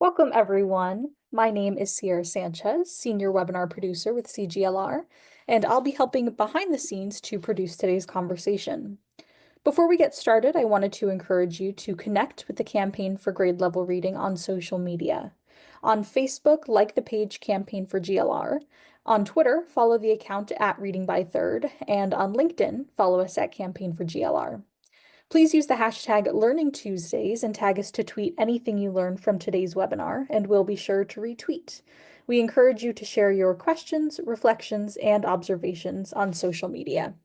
Welcome, everyone. My name is Sierra Sanchez, Senior Webinar Producer with CGLR, and I'll be helping behind the scenes to produce today's conversation. Before we get started, I wanted to encourage you to connect with the Campaign for Grade Level Reading on social media. On Facebook, like the page Campaign for GLR. On Twitter, follow the account at Reading by Third, and on LinkedIn, follow us at Campaign for GLR. Please use the hashtag Learning Tuesdays and tag us to tweet anything you learned from today's webinar, and we'll be sure to retweet. We encourage you to share your questions, reflections, and observations on social media.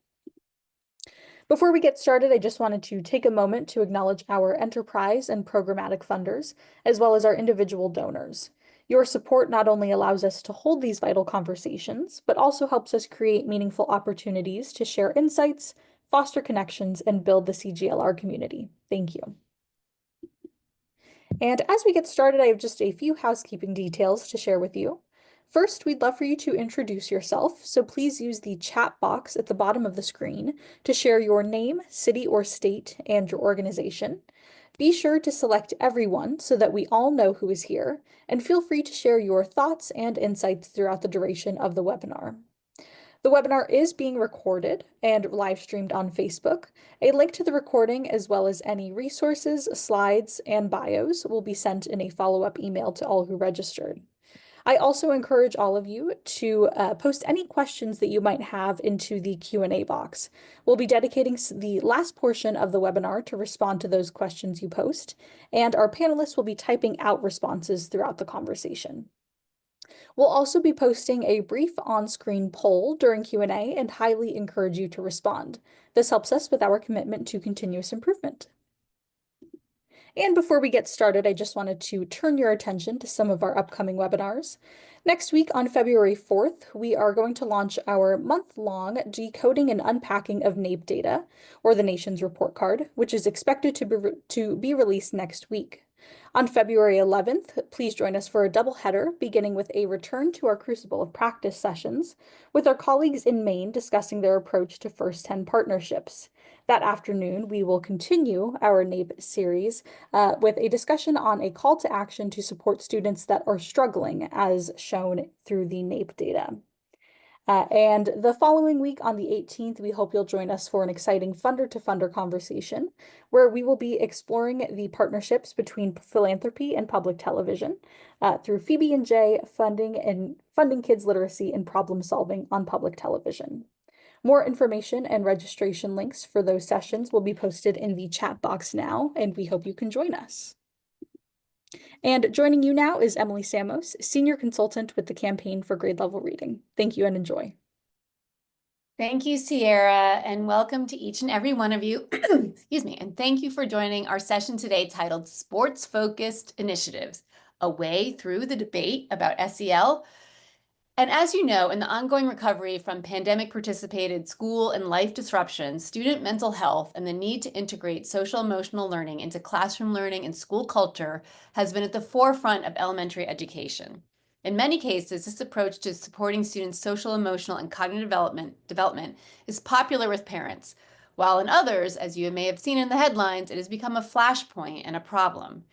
Before we get started, I just wanted to take a moment to acknowledge our enterprise and programmatic funders, as well as our individual donors. Your support not only allows us to hold these vital conversations, but also helps us create meaningful opportunities to share insights, foster connections, and build the CGLR community. Thank you. And as we get started, I have just a few housekeeping details to share with you. First, we'd love for you to introduce yourself, so please use the chat box at the bottom of the screen to share your name, city or state, and your organization. Be sure to select everyone so that we all know who is here, and feel free to share your thoughts and insights throughout the duration of the webinar. The webinar is being recorded and live streamed on Facebook. A link to the recording, as well as any resources, slides, and bios, will be sent in a follow-up email to all who registered. I also encourage all of you to post any questions that you might have into the Q&A box. We'll be dedicating the last portion of the webinar to respond to those questions you post, and our panelists will be typing out responses throughout the conversation. We'll also be posting a brief on-screen poll during Q&A and highly encourage you to respond. This helps us with our commitment to continuous improvement. And before we get started, I just wanted to turn your attention to some of our upcoming webinars. Next week on February 4th, we are going to launch our month-long Decoding and Unpacking of NAEP Data, or the Nation's Report Card, which is expected to be released next week. On February 11th, please join us for a double header, beginning with a return to our Crucible of Practice sessions, with our colleagues in Maine discussing their approach to First 10 partnerships. That afternoon, we will continue our NAEP series with a discussion on a call to action to support students that are struggling, as shown through the NAEP data. And the following week on the 18th, we hope you'll join us for an exciting funder-to-funder conversation where we will be exploring the partnerships between philanthropy and public television through Phoebe and Jay funding kids literacy and problem solving on public television. More information and registration links for those sessions will be posted in the chat box now, and we hope you can join us. And joining you now is Emily Samos, Senior Consultant with the Campaign for Grade Level Reading. Thank you and enjoy. Thank you, Sierra, and welcome to each and every one of you. Excuse me, and thank you for joining our session today titled Sports-Focused Initiatives, a Way Through the Debate about SEL. And as you know, in the ongoing recovery from pandemic-precipitated school and life disruptions, student mental health and the need to integrate social-emotional learning into classroom learning and school culture has been at the forefront of elementary education. In many cases, this approach to supporting students' social, emotional, and cognitive development is popular with parents, while in others, as you may have seen in the headlines, it has become a flashpoint and a problem.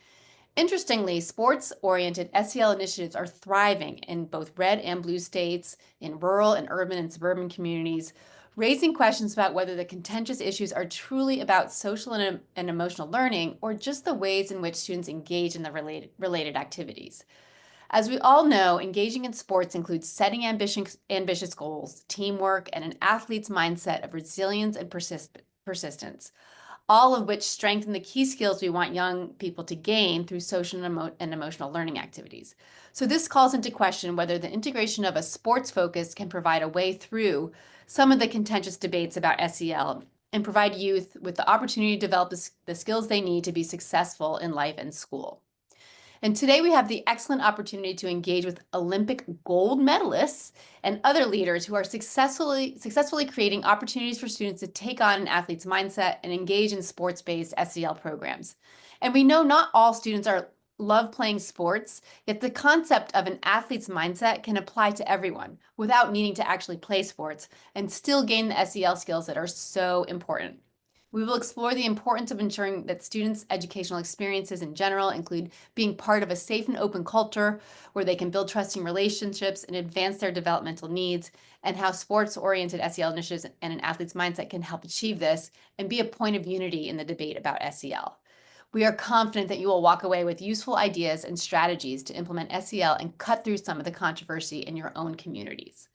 Interestingly, sports-oriented SEL initiatives are thriving in both red and blue states, in rural and urban and suburban communities, raising questions about whether the contentious issues are truly about social and emotional learning or just the ways in which students engage in the related activities. As we all know, engaging in sports includes setting ambitious goals, teamwork, and an athlete's mindset of resilience and persistence, all of which strengthen the key skills we want young people to gain through social and emotional learning activities. So this calls into question whether the integration of a sports focus can provide a way through some of the contentious debates about SEL and provide youth with the opportunity to develop the skills they need to be successful in life and school. And today we have the excellent opportunity to engage with Olympic gold medalists and other leaders who are successfully creating opportunities for students to take on an athlete's mindset and engage in sports-based SEL programs. And we know not all students love playing sports, yet the concept of an athlete's mindset can apply to everyone without needing to actually play sports and still gain the SEL skills that are so important. We will explore the importance of ensuring that students' educational experiences in general include being part of a safe and open culture where they can build trusting relationships and advance their developmental needs, and how sports-oriented SEL initiatives and an athlete's mindset can help achieve this and be a point of unity in the debate about SEL. We are confident that you will walk away with useful ideas and strategies to implement SEL and cut through some of the controversy in your own communities.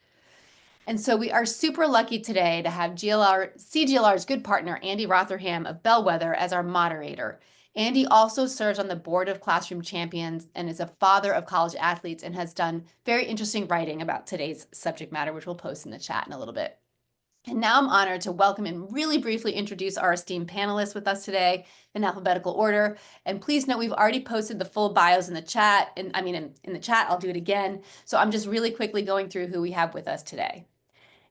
And so we are super lucky today to have CGLR's good partner, Andy Rotherham of Bellwether, as our moderator. Andy also serves on the board of Classroom Champions and is a father of college athletes and has done very interesting writing about today's subject matter, which we'll post in the chat in a little bit. And now I'm honored to welcome and really briefly introduce our esteemed panelists with us today in alphabetical order. And please note, we've already posted the full bios in the chat. And I mean, in the chat, I'll do it again. So I'm just really quickly going through who we have with us today.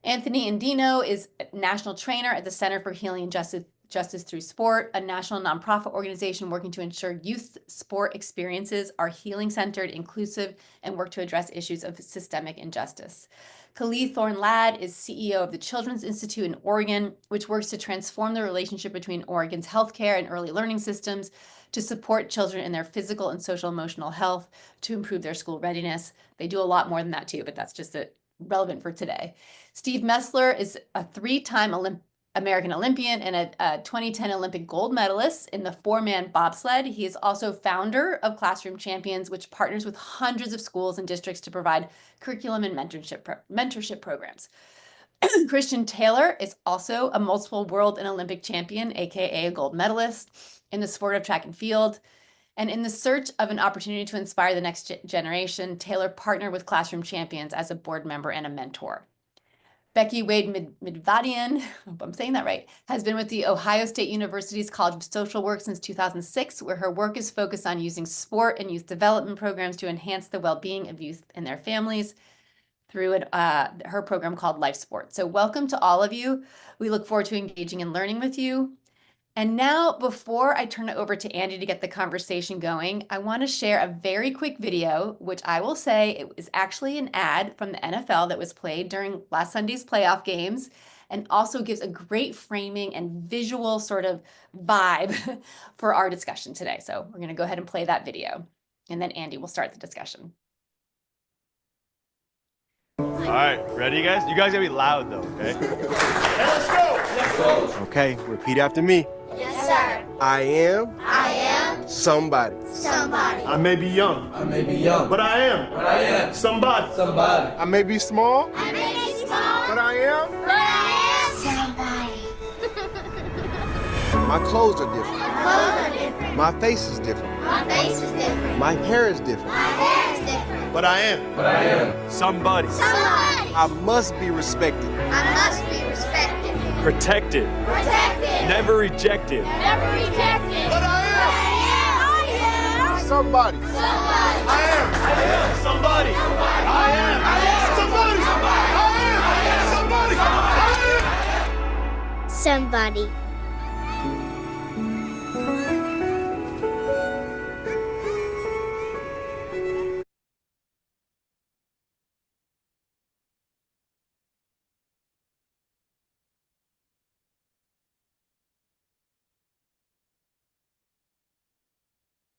Anthony Indino is a national trainer at the Center for Healing and Justice Through Sport, a national nonprofit organization working to ensure youth sport experiences are healing-centered, inclusive, and work to address issues of systemic injustice. Khalid Thorne-Ladd is CEO of the Children's Institute in Oregon, which works to transform the relationship between Oregon's healthcare and early learning systems to support children in their physical and social emotional health to improve their school readiness. They do a lot more than that too, but that's just relevant for today. Steve Messler is a three-time American Olympian and a 2010 Olympic gold medalist in the four-man bobsled. He is also founder of Classroom Champions, which partners with hundreds of schools and districts to provide curriculum and mentorship programs. Christian Taylor is also a multiple world and Olympic champion, aka a gold medalist in the sport of track and field. And in the search of an opportunity to inspire the next generation, Taylor partnered with Classroom Champions as a board member and a mentor. Becky Wade Midvadian, I hope I'm saying that right, has been with the Ohio State University's College of Social Work since 2006, where her work is focused on using sport and youth development programs to enhance the well-being of youth and their families through her program called Life Sport. So welcome to all of you. We look forward to engaging and learning with you. And now, before I turn it over to Andy to get the conversation going, I want to share a very quick video, which I will say it was actually an ad from the NFL that was played during last Sunday's playoff games, and also gives a great framing and visual sort of vibe for our discussion today. So we're going to go ahead and play that video, and then Andy will start the discussion. All right, ready, you guys? You guys gotta be loud though, okay? Hey, let's go! Let's go! Okay, repeat after me. Yes, sir. I am somebody. Somebody. I may be young, but I am somebody. I may be small, I may be small, but I am. somebody. My clothes are different. My clothes are different. My face is different. My face is different. My hair is different. My hair is different. But I am somebody. Somebody. I must be respected, I must be respected. protected, Protected. never rejected. Never rejected. But I I am. somebody. Somebody. I am somebody. I am somebody. I am somebody. Somebody.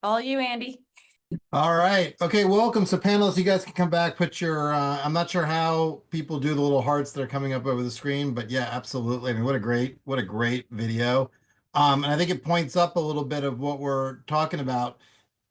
All you, Andy. All right. Okay, welcome. So panelists, you guys can come back, put your, I'm not sure how people do the little hearts that are coming up over the screen, but yeah, absolutely. I mean, what a great video. And I think it points up a little bit of what we're talking about.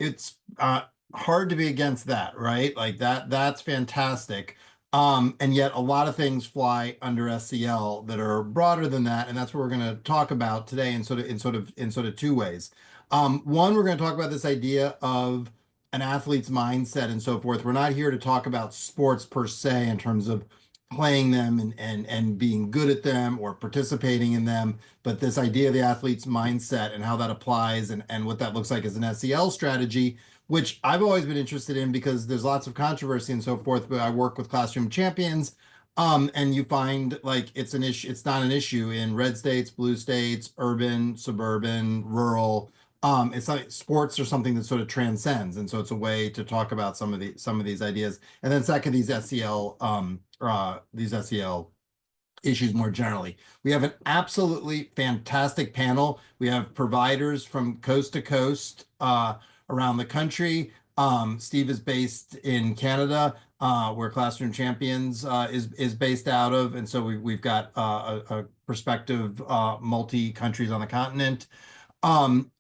It's hard to be against that, right? Like that's fantastic. And yet a lot of things fly under SEL that are broader than that. And that's what we're going to talk about today in sort of two ways. One, we're going to talk about this idea of an athlete's mindset and so forth. We're not here to talk about sports per se in terms of playing them and being good at them or participating in them, but this idea of the athlete's mindset and how that applies and what that looks like as an SEL strategy, which I've always been interested in because there's lots of controversy and so forth, but I work with Classroom Champions. And you find like it's an issue, it's not an issue in red states, blue states, urban, suburban, rural. It's like sports are something that sort of transcends, and so it's a way to talk about some of these ideas. And then second, these SEL issues more generally. We have an absolutely fantastic panel. We have providers from coast to coast around the country. Steve is based in Canada, where Classroom Champions is based out of, and so we've got a perspective multi countries on the continent,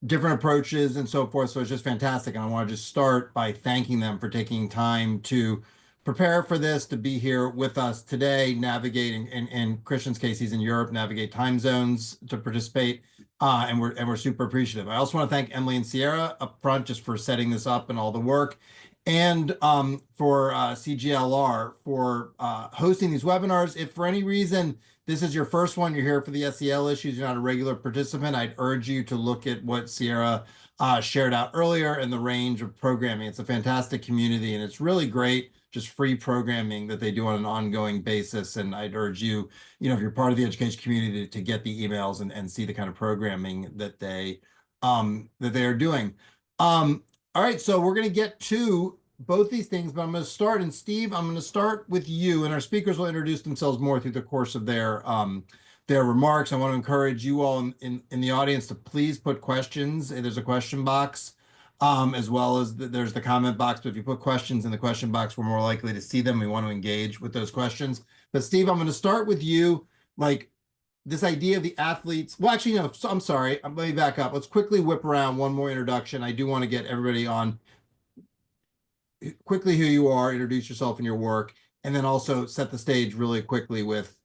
different approaches and so forth. So it's just fantastic. And I want to just start by thanking them for taking time to prepare for this, to be here with us today, navigating, in Christian's case, he's in Europe, navigate time zones to participate. And we're super appreciative. I also want to thank Emily and Sierra up front just for setting this up and all the work. And for CGLR for hosting these webinars. If for any reason this is your first one, you're here for the SEL issues, you're not a regular participant, I'd urge you to look at what Sierra shared out earlier and the range of programming. It's a fantastic community and it's really great, just free programming that they do on an ongoing basis. And I'd urge you, if you're part of the education community, to get the emails and see the kind of programming that they are doing. All right, so we're going to get to both these things, but I'm going to start. And Steve, I'm going to start with you, and our speakers will introduce themselves more through the course of their remarks. I want to encourage you all in the audience to please put questions. There's a question box, as well as there's the comment box. But if you put questions in the question box, we're more likely to see them. We want to engage with those questions. But Steve, I'm going to start with you. Like, this idea of the athletes. Well, actually, no, I'm sorry. Let me back up. Let's quickly whip around one more introduction. I do want to get everybody on quickly who you are, introduce yourself and your work, and then also set the stage really quickly with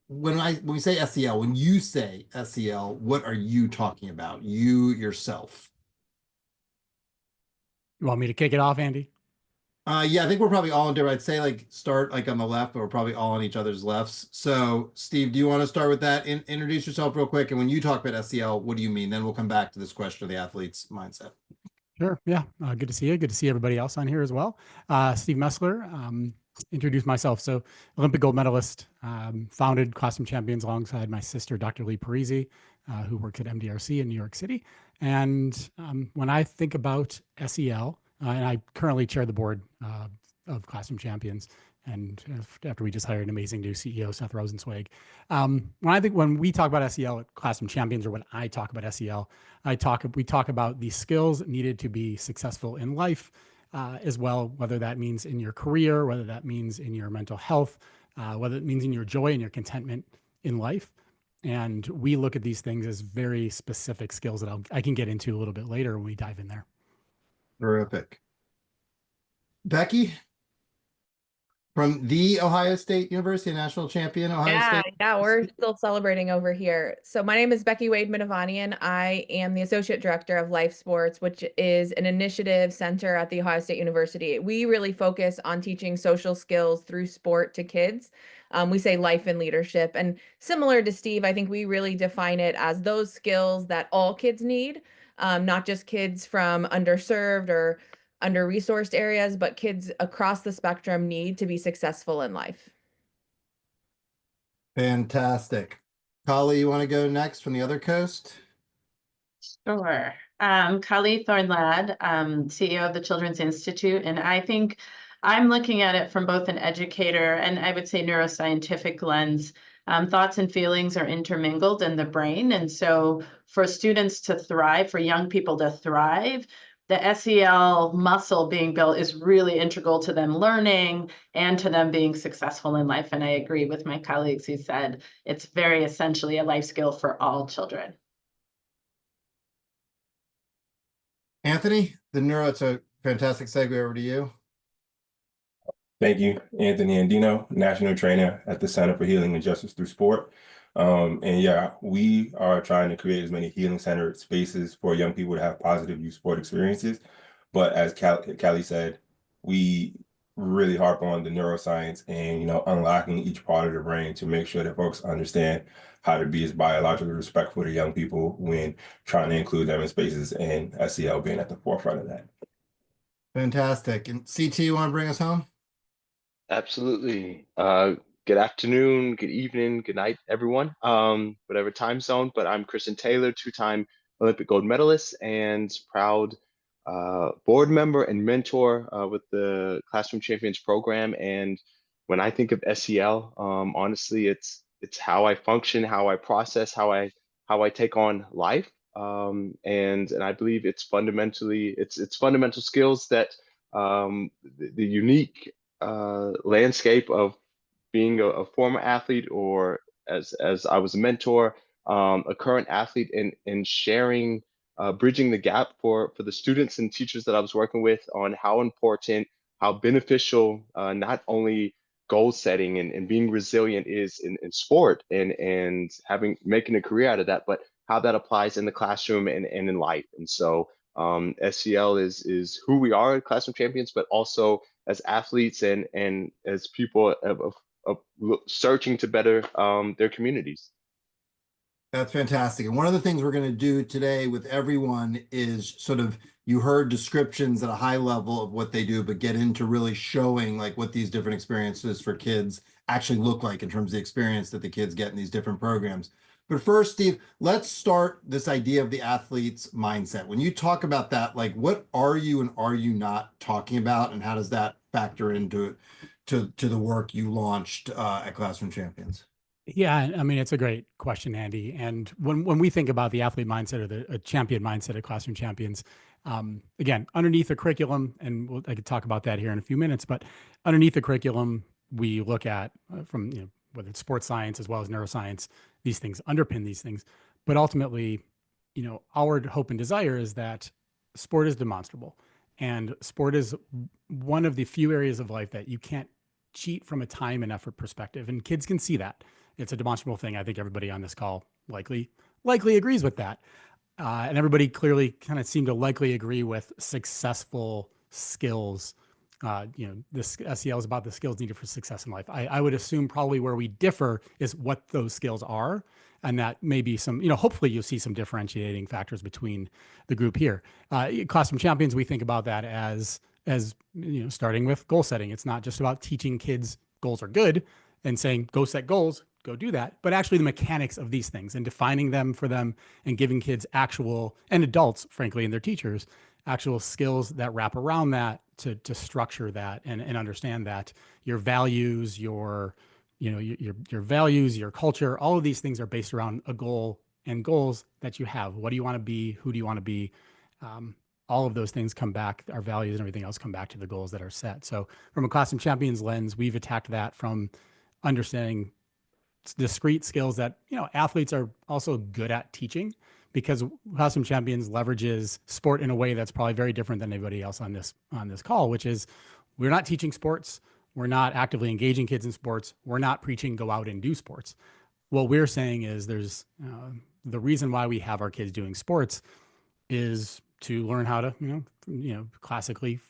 when we say SEL, when you say SEL, what are you talking about? You yourself. You want me to kick it off, Andy? Yeah, I think we're probably all in different. I'd say like start like on the left, but we're probably all on each other's lefts. So Steve, do you want to start with that? Introduce yourself real quick. And when you talk about SEL, what do you mean? Then we'll come back to this question of the athlete's mindset. Sure. Yeah. Good to see you. Good to see everybody else on here as well. Steve Messler, introduce myself. So Olympic gold medalist, founded Classroom Champions alongside my sister, Dr. Lee Parisi, who works at MDRC in New York City. And when I think about SEL, and I currently chair the board of Classroom Champions, and after we just hired an amazing new CEO, Seth Rosenzweig. When we talk about SEL at Classroom Champions, or when I talk about SEL, we talk about the skills needed to be successful in life, as well, whether that means in your career, whether that means in your mental health, whether it means in your joy and your contentment in life. And we look at these things as very specific skills that I can get into a little bit later when we dive in there. Terrific. Becky? From the Ohio State University, national champion, Ohio State. Yeah, we're still celebrating over here. So my name is Becky Wade Minavanian. I am the Associate Director of Life Sports, which is an initiative center at the Ohio State University. We really focus on teaching social skills through sport to kids. We say life and leadership. And similar to Steve, I think we really define it as those skills that all kids need, not just kids from underserved or under-resourced areas, but kids across the spectrum need to be successful in life. Fantastic. Kali, you want to go next from the other coast? Sure. Kali Thornlad, CEO of the Children's Institute, and I think I'm looking at it from both an educator and I would say neuroscientific lens. Thoughts and feelings are intermingled in the brain, and so for students to thrive, for young people to thrive, the SEL muscle being built is really integral to them learning and to them being successful in life. And I agree with my colleagues who said it's very essentially a life skill for all children. Anthony, it's a fantastic segue over to you. Thank you, Anthony Andino, National Trainer at the Center for Healing and Justice Through Sport. And yeah, we are trying to create as many healing-centered spaces for young people to have positive youth sport experiences. But as Callie said, we really harp on the neuroscience and, unlocking each part of the brain to make sure that folks understand how to be as biologically respectful to young people when trying to include them in spaces, and SEL being at the forefront of that. Fantastic. And CT, you want to bring us home? Absolutely. Good afternoon, good evening, good night, everyone, whatever time zone. But I'm Kristen Taylor, two-time Olympic gold medalist and proud board member and mentor with the Classroom Champions program. And when I think of SEL, honestly, it's it's how I function, how I process, how I take on life. And I believe it's fundamentally it's fundamental skills that the unique landscape of being a former athlete, or as I was a mentor, a current athlete, and sharing, bridging the gap for the students and teachers that I was working with on how important, how beneficial, not only goal setting and being resilient is in sport, and making a career out of that, but how that applies in the classroom and in life. And so SEL is who we are, classroom champions, but also as athletes and as people of searching to better their communities. That's fantastic. And one of the things we're going to do today with everyone is sort of, you heard descriptions at a high level of what they do, but get into really showing like what these different experiences for kids actually look like in terms of the experience that the kids get in these different programs. But first, Steve, let's start this idea of the athlete's mindset. When you talk about that, like what are you and are you not talking about, and how does that factor into to the work you launched at Classroom Champions? Yeah, I mean, it's a great question, Andy. And when we think about the athlete mindset or the champion mindset at Classroom Champions, again, underneath the curriculum, and I could talk about that here in a few minutes, but underneath the curriculum, we look at from, whether it's sports science as well as neuroscience, these things underpin these things. But ultimately, our hope and desire is that sport is demonstrable. And sport is one of the few areas of life that you can't cheat from a time and effort perspective. And kids can see that. It's a demonstrable thing. I think everybody on this call likely agrees with that. And everybody clearly kind of seemed to likely agree with successful skills. This SEL is about the skills needed for success in life. I would assume probably where we differ is what those skills are. And that may be some, hopefully you'll see some differentiating factors between the group here. Classroom Champions, we think about that as starting with goal setting. It's not just about teaching kids goals are good and saying, go set goals, go do that, but actually the mechanics of these things and defining them for them and giving kids actual, and adults, frankly, and their teachers, actual skills that wrap around that to structure that and understand that your values, your values, your culture, all of these things are based around a goal and goals that you have. What do you want to be? Who do you want to be? All of those things come back, our values and everything else come back to the goals that are set. So from a Classroom Champions lens, we've attacked that from understanding discrete skills that, athletes are also good at teaching, because Classroom Champions leverages sport in a way that's probably very different than anybody else on this call, which is we're not teaching sports. We're not actively engaging kids in sports. We're not preaching, go out and do sports. What we're saying is there's the reason why we have our kids doing sports is to learn how to, classically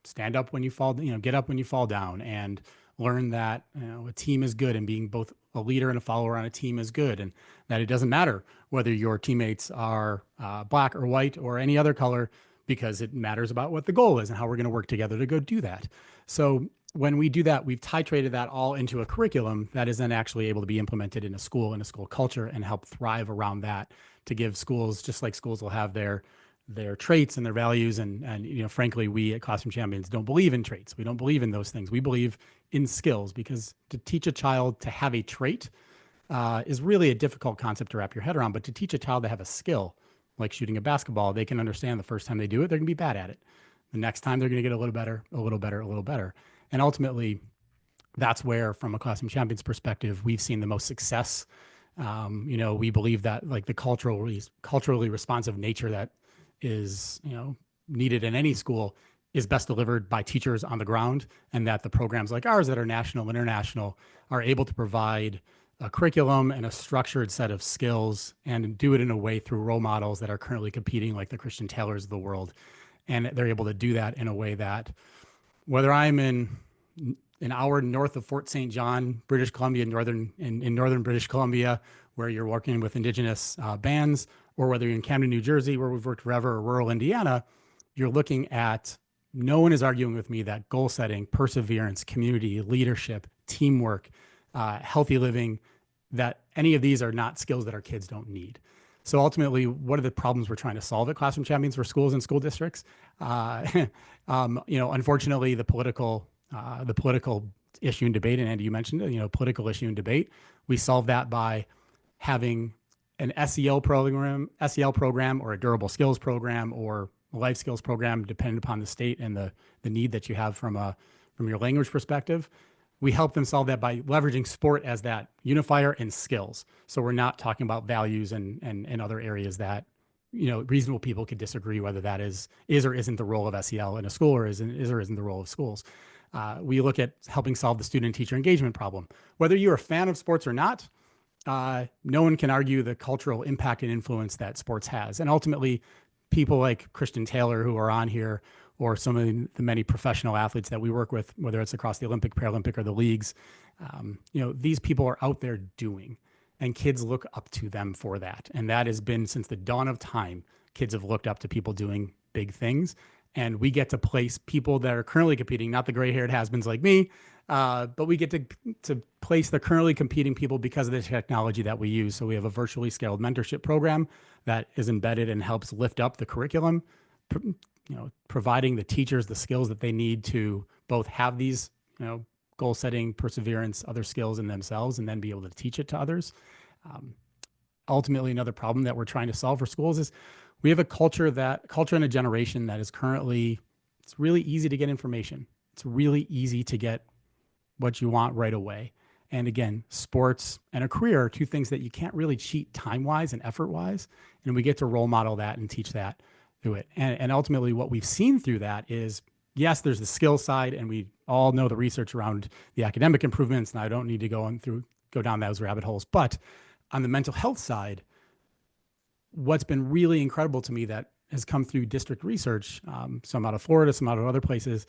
stand up when you fall, get up when you fall down, and learn that a team is good, and being both a leader and a follower on a team is good, and that it doesn't matter whether your teammates are black or white or any other color, because it matters about what the goal is and how we're going to work together to go do that. So when we do that, we've titrated that all into a curriculum that is then actually able to be implemented in a school culture and help thrive around that, to give schools, just like schools will have their traits and their values. And frankly, we at Classroom Champions don't believe in traits. We don't believe in those things. We believe in skills, because to teach a child to have a trait is really a difficult concept to wrap your head around. But to teach a child to have a skill, like shooting a basketball, they can understand the first time they do it, they're going to be bad at it. The next time they're going to get a little better, a little better, a little better. And ultimately, that's where, from a Classroom Champions perspective, we've seen the most success. We believe that like the culturally responsive nature that is, needed in any school is best delivered by teachers on the ground, and that the programs like ours that are national and international are able to provide a curriculum and a structured set of skills, and do it in a way through role models that are currently competing, like the Christian Taylors of the world. And they're able to do that in a way that, whether I'm in an hour north of Fort St. John, British Columbia, in northern British Columbia, where you're working with indigenous bands, or whether you're in Camden, New Jersey, where we've worked forever, or rural Indiana, you're looking at, no one is arguing with me that goal setting, perseverance, community, leadership, teamwork, healthy living, that any of these are not skills that our kids don't need. So ultimately, what are the problems we're trying to solve at Classroom Champions for schools and school districts? Unfortunately, the political issue and debate, and Andy, you mentioned it, political issue and debate. We solve that by having an SEL program or a durable skills program or a life skills program, depending upon the state and the need that you have from your language perspective. We help them solve that by leveraging sport as that unifier and skills. So we're not talking about values and other areas that, reasonable people could disagree whether that is or isn't the role of SEL in a school, or is or isn't the role of schools. We look at helping solve the student teacher engagement problem. Whether you're a fan of sports or not, no one can argue the cultural impact and influence that sports has. And ultimately, people like Christian Taylor, who are on here, or some of the many professional athletes that we work with, whether it's across the Olympic, Paralympic, or the leagues, these people are out there doing, and kids look up to them for that. And that has been since the dawn of time. Kids have looked up to people doing big things, and we get to place people that are currently competing, not the gray-haired has-beens like me, but we get to place the currently competing people because of the technology that we use. So we have a virtually scaled mentorship program that is embedded and helps lift up the curriculum, providing the teachers the skills that they need to both have these, goal setting, perseverance, other skills in themselves, and then be able to teach it to others. Ultimately, another problem that we're trying to solve for schools is we have a culture and a generation that is currently, it's really easy to get information. It's really easy to get what you want right away. And again, sports and a career are two things that you can't really cheat time-wise and effort-wise. And we get to role model that and teach that through it. And ultimately, what we've seen through that is, yes, there's the skill side, and we all know the research around the academic improvements, and I don't need to go down those rabbit holes. But on the mental health side, what's been really incredible to me that has come through district research, some out of Florida, some out of other places,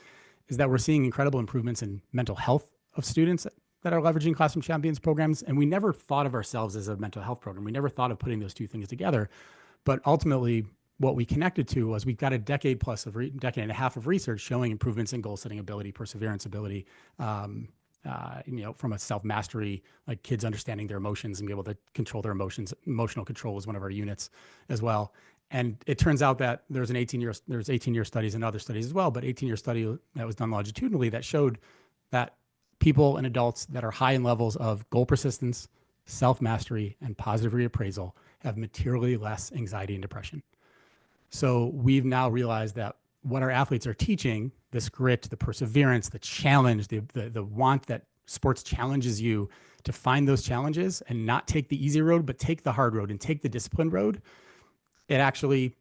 is that we're seeing incredible improvements in mental health of students that are leveraging Classroom Champions programs. And we never thought of ourselves as a mental health program. We never thought of putting those two things together. But ultimately, what we connected to was we've got a decade and a half of research showing improvements in goal setting ability, perseverance ability, from a self-mastery, like kids understanding their emotions and be able to control their emotions. Emotional control is one of our units as well. And it turns out that there's 18-year studies and other studies as well, but 18-year study that was done longitudinally that showed that people and adults that are high in levels of goal persistence, self-mastery, and positive reappraisal have materially less anxiety and depression. So we've now realized that what our athletes are teaching, this grit, the perseverance, the challenge, the want that sports challenges you to find those challenges and not take the easy road, but take the hard road and take the disciplined road, it actually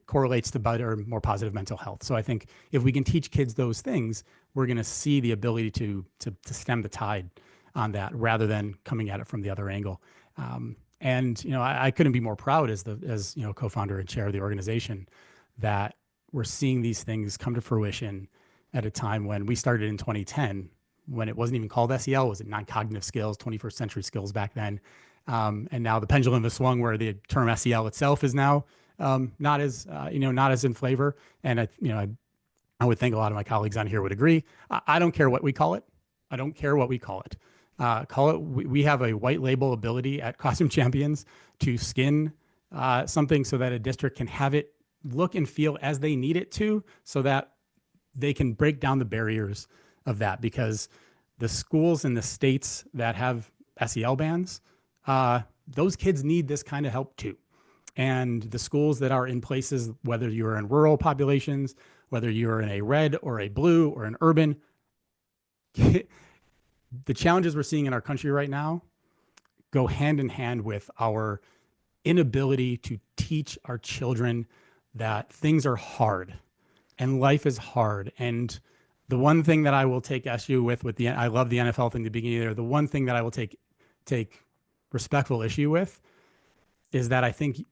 correlates to better, more positive mental health. So I think if we can teach kids those things, we're going to see the ability to stem the tide on that rather than coming at it from the other angle. I couldn't be more proud as co-founder and chair of the organization that we're seeing these things come to fruition at a time when we started in 2010, when it wasn't even called SEL, it was non-cognitive skills, 21st century skills back then. And now the pendulum has swung where the term SEL itself is now not as in flavor. And I would think a lot of my colleagues on here would agree. I don't care what we call it. I don't care what we call it. We have a white label ability at Classroom Champions to skin something so that a district can have it look and feel as they need it to, so that they can break down the barriers of that. Because the schools in the states that have SEL bans, those kids need this kind of help too. And the schools that are in places, whether you're in rural populations, whether you're in a red or a blue or an urban, the challenges we're seeing in our country right now go hand in hand with our inability to teach our children that things are hard and life is hard. And the one thing that I will take issue with I love the NFL thing at the beginning there. The one thing that I will take respectful issue with is that I think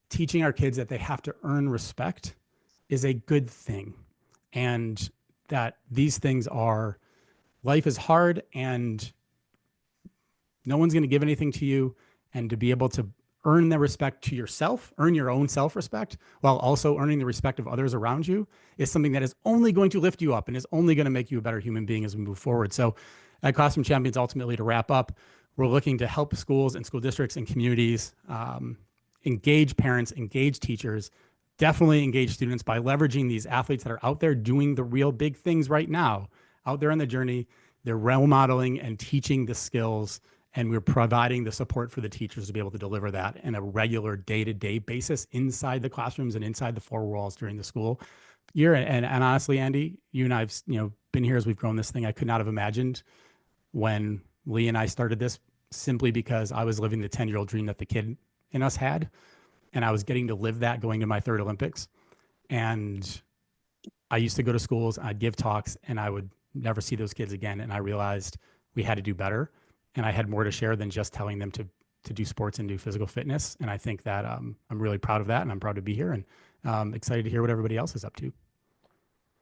teaching our kids that they have to earn respect is a good thing. And that these things life is hard and no one's going to give anything to you. And to be able to earn the respect to yourself, earn your own self-respect, while also earning the respect of others around you, is something that is only going to lift you up and is only going to make you a better human being as we move forward. So at Classroom Champions, ultimately, to wrap up, we're looking to help schools and school districts and communities engage parents, engage teachers, definitely engage students by leveraging these athletes that are out there doing the real big things right now, out there on the journey, they're role modeling and teaching the skills, and we're providing the support for the teachers to be able to deliver that in a regular day-to-day basis inside the classrooms and inside the four walls during the school year. And honestly, Andy, you and I've been here as we've grown this thing. I could not have imagined when Lee and I started this, simply because I was living the 10-year-old dream that the kid in us had, and I was getting to live that going to my third Olympics. And I used to go to schools, I'd give talks, and I would never see those kids again. And I realized we had to do better, and I had more to share than just telling them to do sports and do physical fitness. And I think that I'm really proud of that, and I'm proud to be here, and excited to hear what everybody else is up to.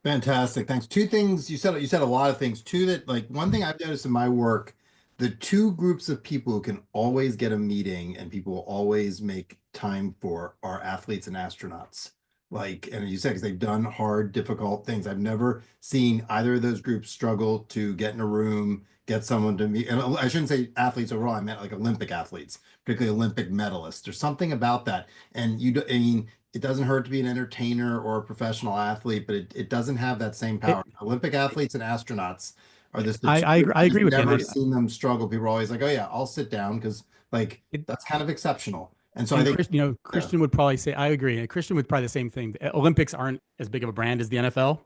Fantastic. Thanks. Two things you said a lot of things. Two that, like, one thing I've noticed in my work, the two groups of people who can always get a meeting and people will always make time for are athletes and astronauts. Like, and you said, because they've done hard, difficult things. I've never seen either of those groups struggle to get in a room, get someone to meet. And I shouldn't say athletes overall, I meant like Olympic athletes, particularly Olympic medalists. There's something about that. And I mean, it doesn't hurt to be an entertainer or a professional athlete, but it doesn't have that same power. Olympic athletes and astronauts are this. I agree with you. I've never seen them struggle. People are always like, oh yeah, I'll sit down, because like that's kind of exceptional. And so I think Christian would probably say, I agree. And Christian would probably the same thing. The Olympics aren't as big of a brand as the NFL.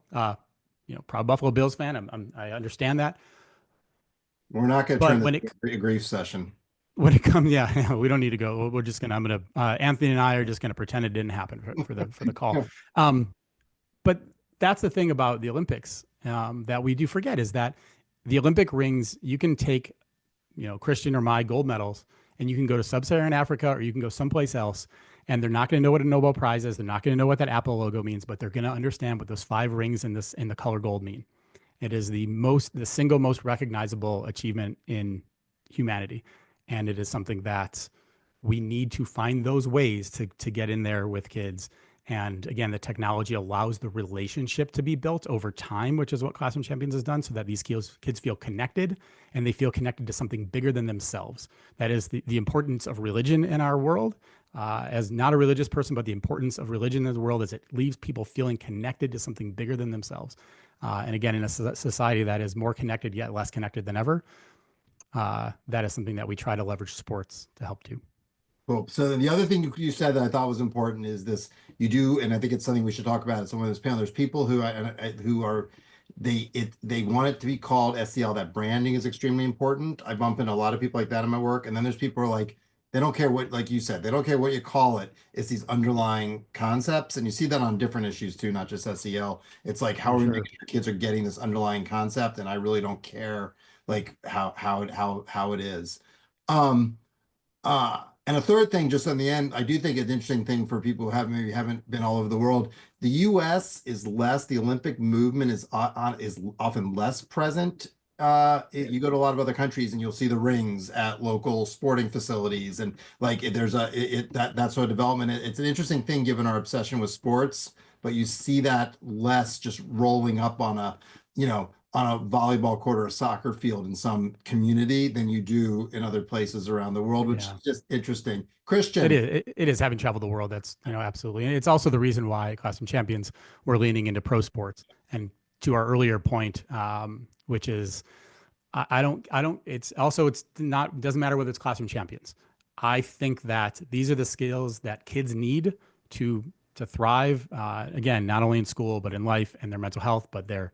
Proud Buffalo Bills fan. I understand that. We're not going to turn this into a grief session. When it comes, yeah, we don't need to go. We're just gonna. Anthony and I are just gonna pretend it didn't happen for the call. But that's the thing about the Olympics that we do forget, is that the Olympic rings, you can take, Christian or my gold medals, and you can go to sub-Saharan Africa, or you can go someplace else, and they're not going to know what a Nobel Prize is. They're not going to know what that Apple logo means, but they're going to understand what those 5 rings in the color gold mean. It is the single most recognizable achievement in humanity. And it is something that we need to find those ways to get in there with kids. And again, the technology allows the relationship to be built over time, which is what Classroom Champions has done, so that these kids feel connected, and they feel connected to something bigger than themselves. That is the importance of religion in our world. As not a religious person, but the importance of religion in the world is it leaves people feeling connected to something bigger than themselves. And again, in a society that is more connected yet less connected than ever, that is something that we try to leverage sports to help do. Cool. So then the other thing you said that I thought was important is this. You do, and I think it's something we should talk about at some of this panel. There's people who they want it to be called SEL. That branding is extremely important. I bump into a lot of people like that in my work, and then there's people who are like, they don't care what, like you said, they don't care what you call it. It's these underlying concepts, and you see that on different issues too, not just SEL. It's like, how are we making sure kids are getting this underlying concept, and I really don't care like how it is. And a third thing, just on the end, I do think it's an interesting thing for people who maybe haven't been all over the world. The U.S. is less. The Olympic movement is often less present. You go to a lot of other countries and you'll see the rings at local sporting facilities, and like there's that sort of development. It's an interesting thing given our obsession with sports, but you see that less just rolling up on a volleyball court or a soccer field in some community than you do in other places around the world, which is just interesting. Christian. It is having traveled the world. That's, absolutely. And it's also the reason why Classroom Champions were leaning into pro sports. And to our earlier point, which is, it doesn't matter whether it's Classroom Champions. I think that these are the skills that kids need to thrive, again, not only in school, but in life and their mental health, but they're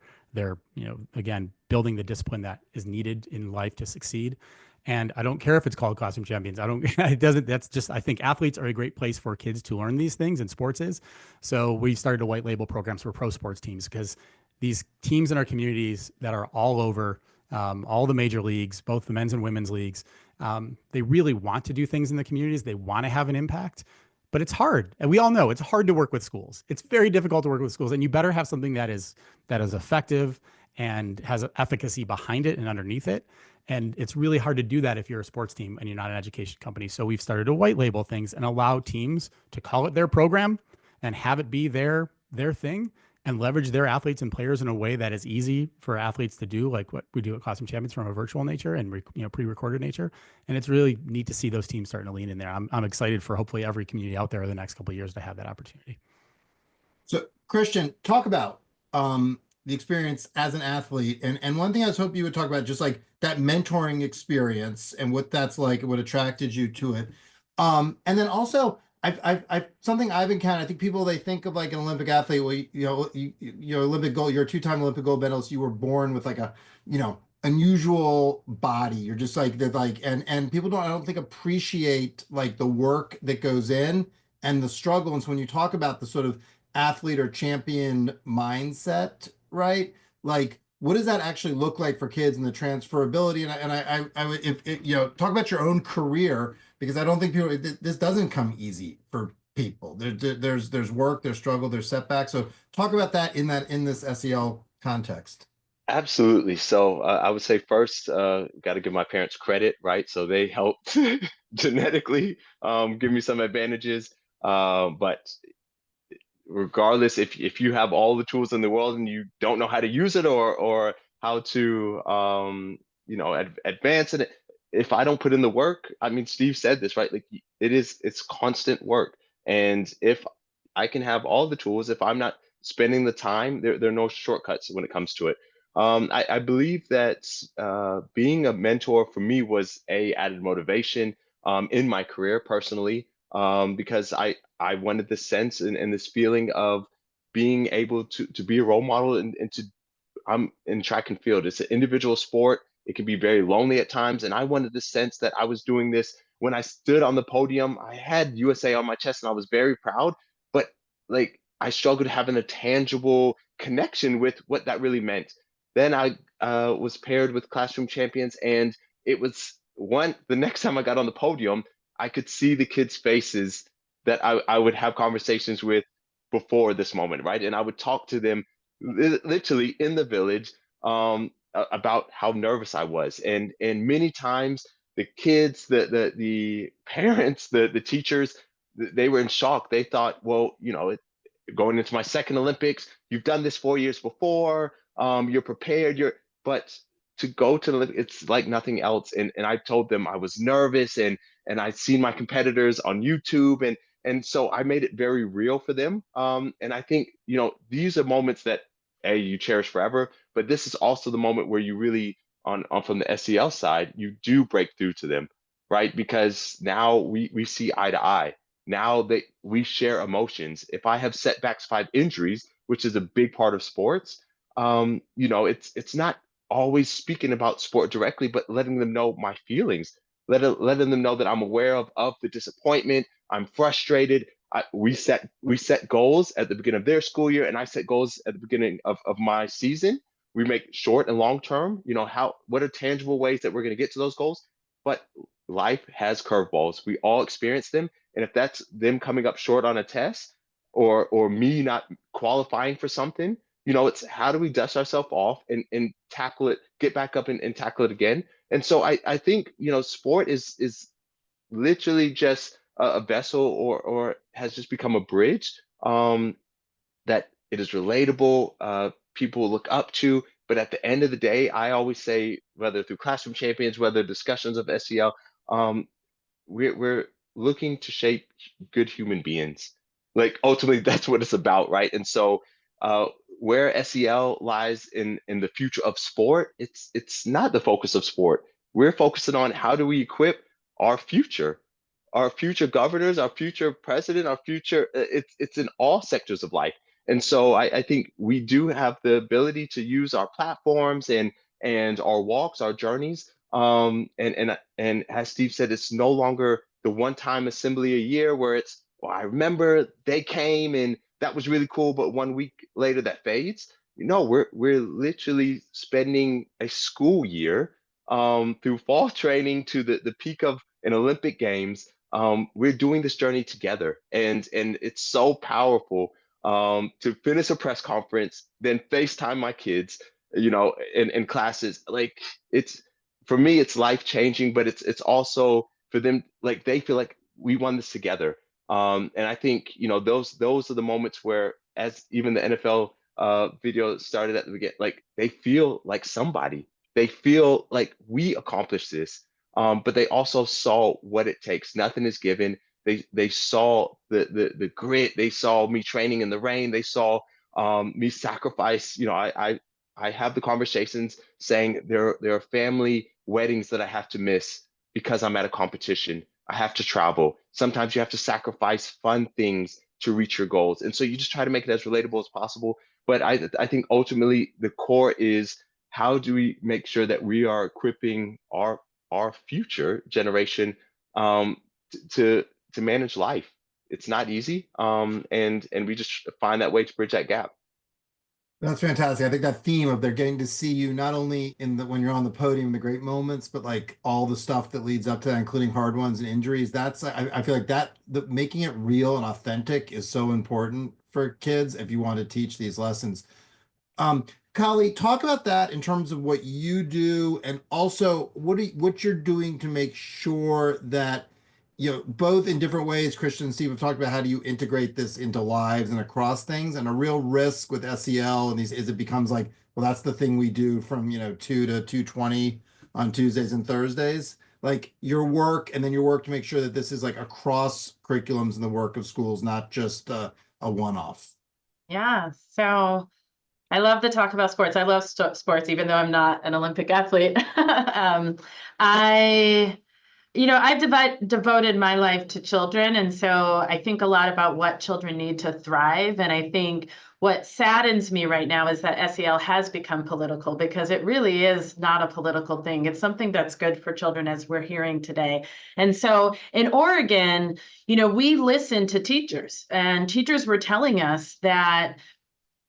again, building the discipline that is needed in life to succeed. And I don't care if it's called Classroom Champions. I think athletes are a great place for kids to learn these things, and sports is. So we started a white label programs for pro sports teams, because these teams in our communities that are all over, all the major leagues, both the men's and women's leagues, they really want to do things in the communities. They want to have an impact. But it's hard. And we all know it's hard to work with schools. It's very difficult to work with schools. And you better have something that is effective and has efficacy behind it and underneath it. And it's really hard to do that if you're a sports team and you're not an education company. So we've started to white label things and allow teams to call it their program and have it be their thing, and leverage their athletes and players in a way that is easy for athletes to do, like what we do at Classroom Champions from a virtual nature and pre-recorded nature. And it's really neat to see those teams starting to lean in there. I'm excited for hopefully every community out there in the next couple of years to have that opportunity. So Christian, talk about the experience as an athlete. And one thing I was hoping you would talk about, just like that mentoring experience and what that's like, what attracted you to it. And then also, I've something I've encountered. I think people, they think of like an Olympic athlete. Well, you're Olympic gold. You're a two-time Olympic gold medalist. You were born with like a, unusual body. You're just like they're like, and people don't, I don't think, appreciate like the work that goes in and the struggle. And so when you talk about the sort of athlete or champion mindset, right? Like, what does that actually look like for kids and the transferability? I would, if talk about your own career, because I don't think people, this doesn't come easy for people. There's work, there's struggle, there's setbacks. So talk about that in this SEL context. Absolutely. So I would say first, got to give my parents credit, right? So they helped genetically give me some advantages. But regardless, if you have all the tools in the world and you don't know how to use it or how to advance it, if I don't put in the work, I mean, Steve said this, right? Like it's constant work. And if I can have all the tools, if I'm not spending the time, there are no shortcuts when it comes to it. I believe that being a mentor for me was a added motivation in my career personally, because I wanted this sense and this feeling of being able to be a role model and to I'm in track and field. It's an individual sport. It can be very lonely at times. And I wanted the sense that I was doing this when I stood on the podium. I had USA on my chest and I was very proud, but like I struggled having a tangible connection with what that really meant. Then I was paired with classroom champions, and it was the next time I got on the podium, I could see the kids' faces that I would have conversations with before this moment, right? And I would talk to them literally in the village about how nervous I was, and many times the kids, the parents, the teachers, they were in shock. They thought, well, going into my second Olympics, you've done this 4 years before, you're prepared, but to go to the Olympics, it's like nothing else. And I told them I was nervous, and I'd seen my competitors on YouTube, and so I made it very real for them. And I think, these are moments that you cherish forever, but this is also the moment where you really, on from the SEL side, you do break through to them, right? Because now we see eye to eye. Now that we share emotions. If I have setbacks, 5 injuries, which is a big part of sports, it's not always speaking about sport directly, but letting them know my feelings, letting them know that I'm aware of the disappointment. I'm frustrated. We set goals at the beginning of their school year, and I set goals at the beginning of my season. We make short and long term. What are tangible ways that we're going to get to those goals? But life has curveballs. We all experience them, and if that's them coming up short on a test, or me not qualifying for something, it's how do we dust ourselves off and tackle it, get back up and tackle it again. And so I think sport is literally just a vessel, or has just become a bridge, that it is relatable, people look up to. But at the end of the day, I always say, whether through classroom champions, whether discussions of SEL, we're looking to shape good human beings. Like ultimately, that's what it's about, right? And so, where SEL lies in the future of sport, it's not the focus of sport. We're focusing on how do we equip our future, governors, our future president, our future. It's in all sectors of life. And so I think we do have the ability to use our platforms and our walks, our journeys. And as Steve said, it's no longer the one-time assembly a year where it's, well, I remember they came and that was really cool, but 1 week later that fades. No, we're literally spending a school year, through fall training to the peak of an Olympic Games. We're doing this journey together, and it's so powerful, to finish a press conference, then FaceTime my kids, in classes. Like, it's, for me, it's life changing, but it's also for them, like they feel like we won this together. And I think, those are the moments where, as even the NFL video started at the beginning, like they feel like somebody, they feel like we accomplished this. But they also saw what it takes. Nothing is given. They saw the grit. They saw me training in the rain. They saw me sacrifice, I have the conversations saying there are family weddings that I have to miss because I'm at a competition. I have to travel. Sometimes you have to sacrifice fun things to reach your goals. And so you just try to make it as relatable as possible. But I think ultimately the core is, how do we make sure that we are equipping our future generation to manage life? It's not easy, and we just find that way to bridge that gap. That's fantastic. I think that theme of they're getting to see you not only in the when you're on the podium, the great moments, but like all the stuff that leads up to that, including hard ones and injuries. That's I feel like making it real and authentic is so important for kids if you want to teach these lessons. Kali, talk about that in terms of what you do, and also what you're doing to make sure that, both in different ways. Christian and Steve have talked about how do you integrate this into lives and across things, and a real risk with SEL and these is it becomes like, well, that's the thing we do from 2 to 2:20 on Tuesdays and Thursdays. Like your work, and then your work to make sure that this is like across curriculums in the work of schools, not just a one-off. Yeah, so I love to talk about sports. I love sports, even though I'm not an Olympic athlete. I, I've devoted my life to children. And so I think a lot about what children need to thrive. And I think what saddens me right now is that SEL has become political, because it really is not a political thing. It's something that's good for children, as we're hearing today. And so in Oregon, we listened to teachers, and teachers were telling us that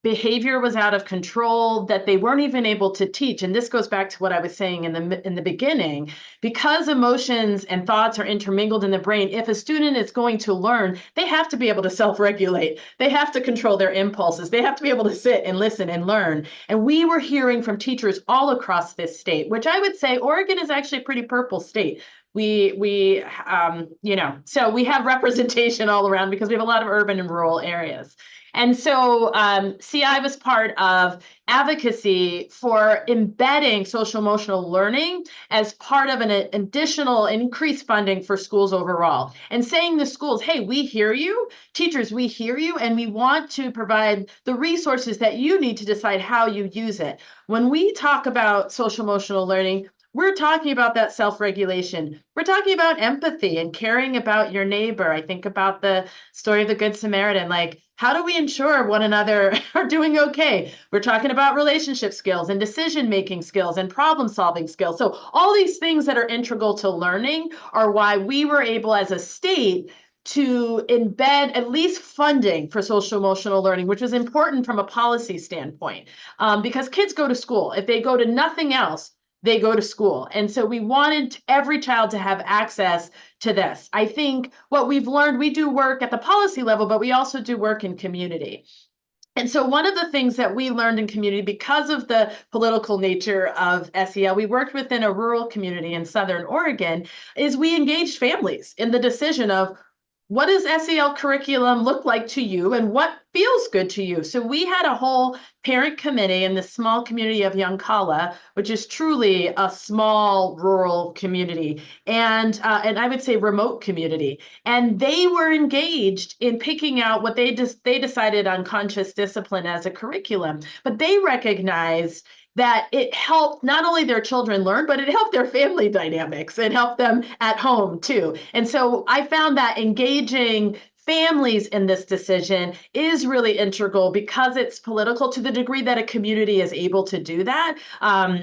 behavior was out of control, that they weren't even able to teach. And this goes back to what I was saying in the beginning. Because emotions and thoughts are intermingled in the brain, if a student is going to learn, they have to be able to self-regulate. They have to control their impulses. They have to be able to sit and listen and learn. And we were hearing from teachers all across this state, which I would say Oregon is actually a pretty purple state. So we have representation all around because we have a lot of urban and rural areas. And so CI was part of advocacy for embedding social emotional learning as part of an additional increased funding for schools overall, and saying to schools, hey, we hear you, teachers, we hear you, and we want to provide the resources that you need to decide how you use it. When we talk about social emotional learning, we're talking about that self-regulation. We're talking about empathy and caring about your neighbor. I think about the story of the Good Samaritan. Like, how do we ensure one another are doing okay? We're talking about relationship skills and decision-making skills and problem-solving skills. So all these things that are integral to learning are why we were able as a state to embed at least funding for social emotional learning, which was important from a policy standpoint, because kids go to school. If they go to nothing else, they go to school. And so we wanted every child to have access to this. I think what we've learned, we do work at the policy level, but we also do work in community. And so one of the things that we learned in community, because of the political nature of SEL, we worked within a rural community in Southern Oregon, is we engaged families in the decision of, what does SEL curriculum look like to you and what feels good to you? So we had a whole parent committee in the small community of Yoncalla, which is truly a small rural community, and I would say remote community. And they were engaged in picking out what they decided on conscious discipline as a curriculum, but they recognized that it helped not only their children learn, but it helped their family dynamics. It helped them at home too. And so I found that engaging families in this decision is really integral, because it's political. To the degree that a community is able to do that,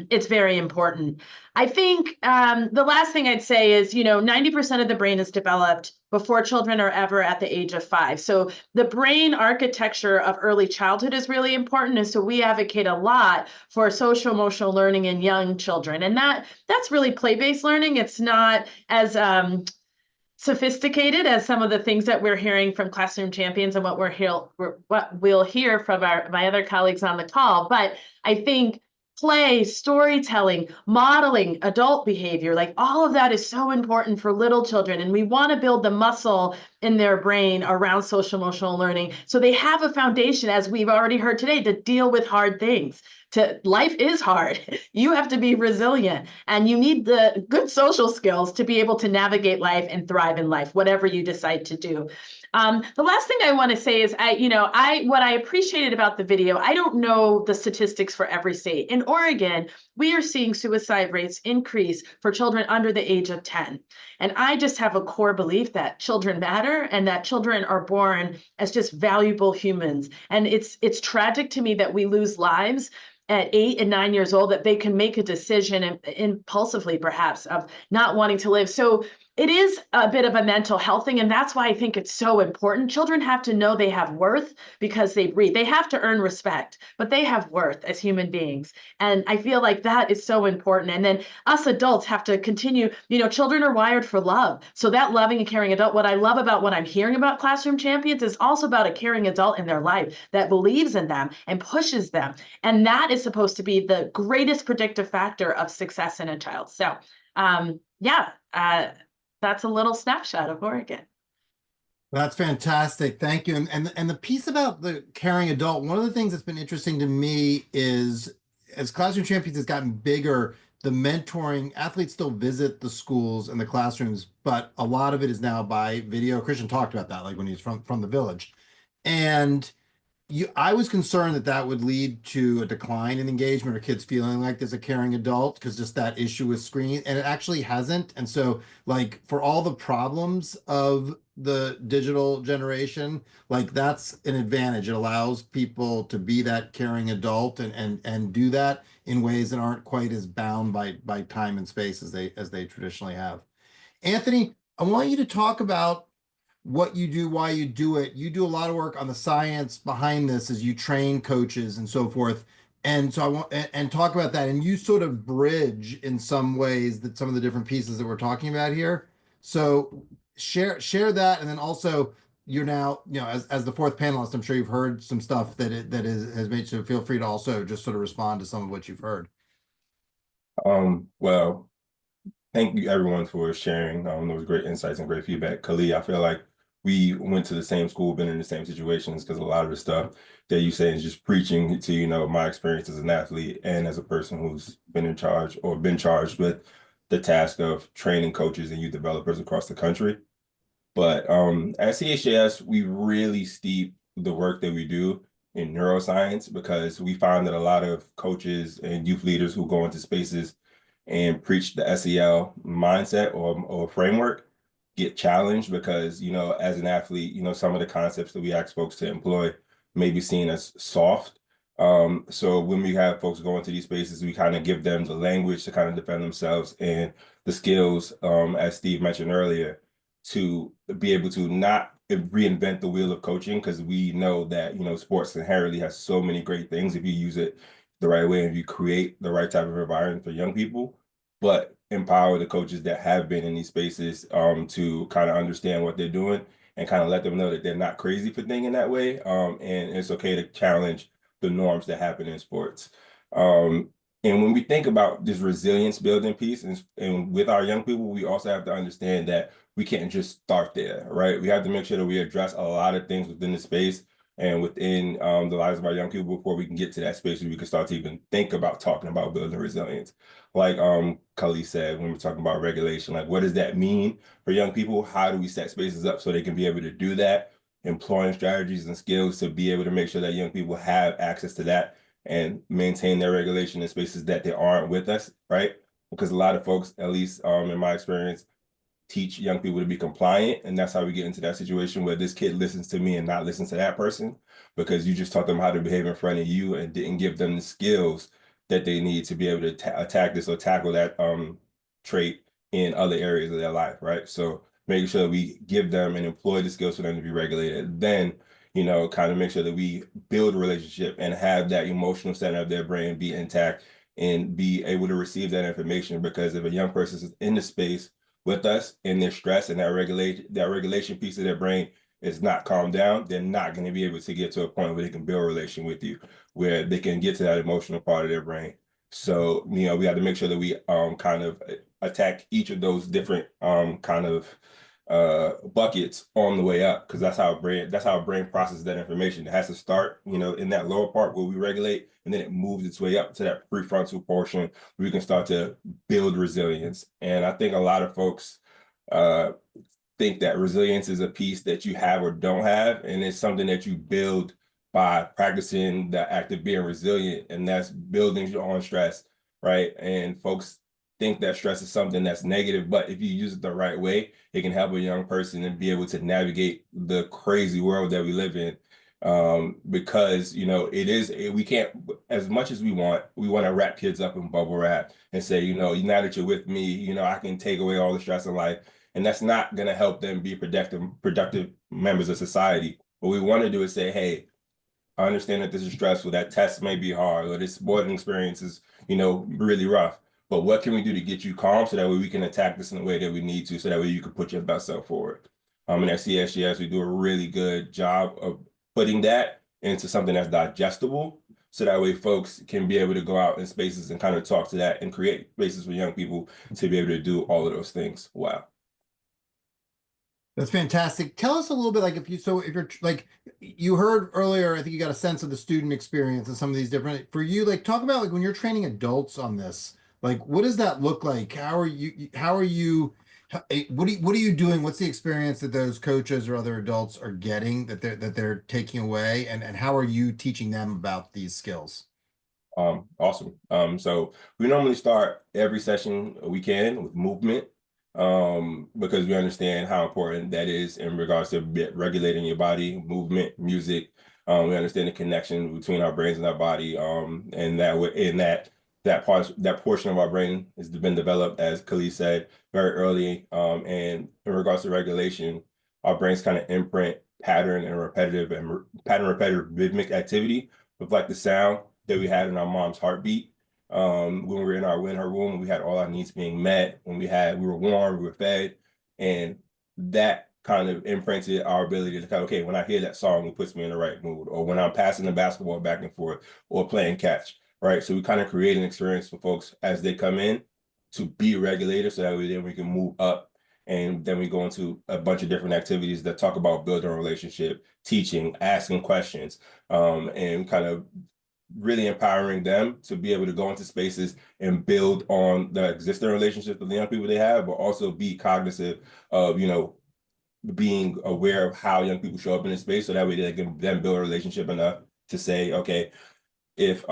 it's very important. I think the last thing I'd say is, 90% of the brain is developed before children are ever at the age of 5. So the brain architecture of early childhood is really important. And so we advocate a lot for social emotional learning in young children. And that's really play-based learning. It's not as sophisticated as some of the things that we're hearing from Classroom Champions and what we'll hear from my other colleagues on the call. But I think play, storytelling, modeling, adult behavior, like all of that is so important for little children. And we want to build the muscle in their brain around social emotional learning. So they have a foundation, as we've already heard today, to deal with hard things. Life is hard. You have to be resilient, and you need the good social skills to be able to navigate life and thrive in life, whatever you decide to do. The last thing I want to say is what I appreciated about the video, I don't know the statistics for every state. In Oregon, we are seeing suicide rates increase for children under the age of 10. And I just have a core belief that children matter and that children are born as just valuable humans. And it's tragic to me that we lose lives at 8 and 9 years old, that they can make a decision impulsively, perhaps, of not wanting to live. So it is a bit of a mental health thing, and that's why I think it's so important. Children have to know they have worth because they breathe. They have to earn respect, but they have worth as human beings. And I feel like that is so important. And then us adults have to continue, children are wired for love. So that loving and caring adult, what I love about what I'm hearing about Classroom Champions is also about a caring adult in their life that believes in them and pushes them. And that is supposed to be the greatest predictive factor of success in a child. So that's a little snapshot of Oregon. That's fantastic. Thank you. And the piece about the caring adult, one of the things that's been interesting to me is as Classroom Champions has gotten bigger, the mentoring, athletes still visit the schools and the classrooms, but a lot of it is now by video. Christian talked about that, like when he's from the village. And I was concerned that would lead to a decline in engagement or kids feeling like there's a caring adult because just that issue with screen, and it actually hasn't. And so like for all the problems of the digital generation, like that's an advantage. It allows people to be that caring adult and do that in ways that aren't quite as bound by time and space as they traditionally have. Anthony, I want you to talk about what you do, why you do it. You do a lot of work on the science behind this as you train coaches and so forth. And so I want and talk about that. And you sort of bridge in some ways that some of the different pieces that we're talking about here. So share that. And then also you're now, as the fourth panelist, I'm sure you've heard some stuff that has made, so feel free to also just sort of respond to some of what you've heard. Well, thank you everyone for sharing those great insights and great feedback. Kali, I feel like we went to the same school, been in the same situations, because a lot of the stuff that you say is just preaching to, my experience as an athlete and as a person who's been in charge or been charged with the task of training coaches and youth developers across the country. But at CHAS, we really steep the work that we do in neuroscience because we find that a lot of coaches and youth leaders who go into spaces and preach the SEL mindset or framework get challenged because, as an athlete, some of the concepts that we ask folks to employ may be seen as soft. So when we have folks go into these spaces, we kind of give them the language to kind of defend themselves and the skills, as Steve mentioned earlier, to be able to not reinvent the wheel of coaching, because we know that, sports inherently has so many great things if you use it the right way and if you create the right type of environment for young people, but empower the coaches that have been in these spaces to kind of understand what they're doing and kind of let them know that they're not crazy for thinking that way. And it's okay to challenge the norms that happen in sports. And when we think about this resilience building piece and with our young people, we also have to understand that we can't just start there, right? We have to make sure that we address a lot of things within the space and within the lives of our young people before we can get to that space where we can start to even think about talking about building resilience. Like Kali said, when we're talking about regulation, like what does that mean for young people? How do we set spaces up so they can be able to do that? Employing strategies and skills to be able to make sure that young people have access to that and maintain their regulation in spaces that they aren't with us, right? Because a lot of folks, at least in my experience, teach young people to be compliant. And that's how we get into that situation where this kid listens to me and not listens to that person because you just taught them how to behave in front of you and didn't give them the skills that they need to be able to attack this or tackle that trait in other areas of their life, right? So making sure that we give them and employ the skills for them to be regulated. Then, kind of make sure that we build a relationship and have that emotional center of their brain be intact and be able to receive that information. Because if a young person is in the space with us and their stress and that regulation piece of their brain is not calmed down, they're not going to be able to get to a point where they can build a relation with you, where they can get to that emotional part of their brain. So, we have to make sure that we kind of attack each of those different kind of buckets on the way up, because that's how our brain processes that information. It has to start, in that lower part where we regulate, and then it moves its way up to that prefrontal portion where we can start to build resilience. And I think a lot of folks think that resilience is a piece that you have or don't have, and it's something that you build by practicing the act of being resilient, and that's building your own stress, right? And folks think that stress is something that's negative, but if you use it the right way, it can help a young person and be able to navigate the crazy world that we live in. Because we can't, as much as we want to wrap kids up in bubble wrap and say, now that you're with me, I can take away all the stress in life. And that's not going to help them be productive members of society. What we want to do is say, hey, I understand that this is stressful, that test may be hard, or this sporting experience is, really rough. But what can we do to get you calm so that way we can attack this in the way that we need to, so that way you can put your best self forward? And at CSGS, we do a really good job of putting that into something that's digestible, so that way folks can be able to go out in spaces and kind of talk to that and create spaces for young people to be able to do all of those things. Wow. That's fantastic. Tell us a little bit, like, if you're like, you heard earlier, I think you got a sense of the student experience and some of these different, for you, like, talk about, like, when you're training adults on this, like, what does that look like? What are you doing? What's the experience that those coaches or other adults are getting that they're taking away? And how are you teaching them about these skills? Awesome. So we normally start every session we can with movement, because we understand how important that is in regards to regulating your body, movement, music. We understand the connection between our brains and our body, and that portion of our brain has been developed, as Khalid said, very early. And in regards to regulation, our brains kind of imprint pattern and repetitive rhythmic activity with, like, the sound that we had in our mom's heartbeat. When we were in her womb, we had all our needs being met. When we were warm, we were fed, and that kind of imprinted our ability to kind of, okay, when I hear that song, it puts me in the right mood, or when I'm passing the basketball back and forth or playing catch, right? So we kind of create an experience for folks as they come in to be regulated, so that way then we can move up. And then we go into a bunch of different activities that talk about building a relationship, teaching, asking questions, and kind of really empowering them to be able to go into spaces and build on the existing relationships with the young people they have, but also be cognizant of, being aware of how young people show up in the space, so that way they can then build a relationship enough to say, okay, if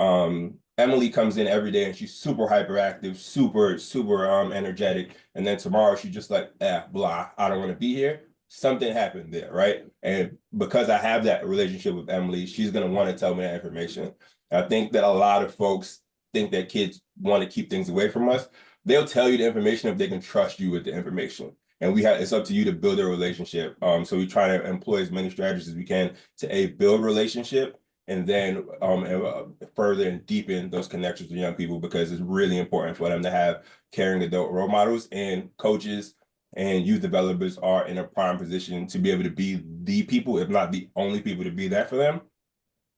Emily comes in every day and she's super hyperactive, super energetic, and then tomorrow she's just like, blah, I don't want to be here, something happened there, right? And because I have that relationship with Emily, she's going to want to tell me that information. I think that a lot of folks think that kids want to keep things away from us. They'll tell you the information if they can trust you with the information. And it's up to you to build a relationship. So we try to employ as many strategies as we can to build relationship, and then further and deepen those connections with young people, because it's really important for them to have caring adult role models, and coaches and youth developers are in a prime position to be able to be the people, if not the only people, to be that for them.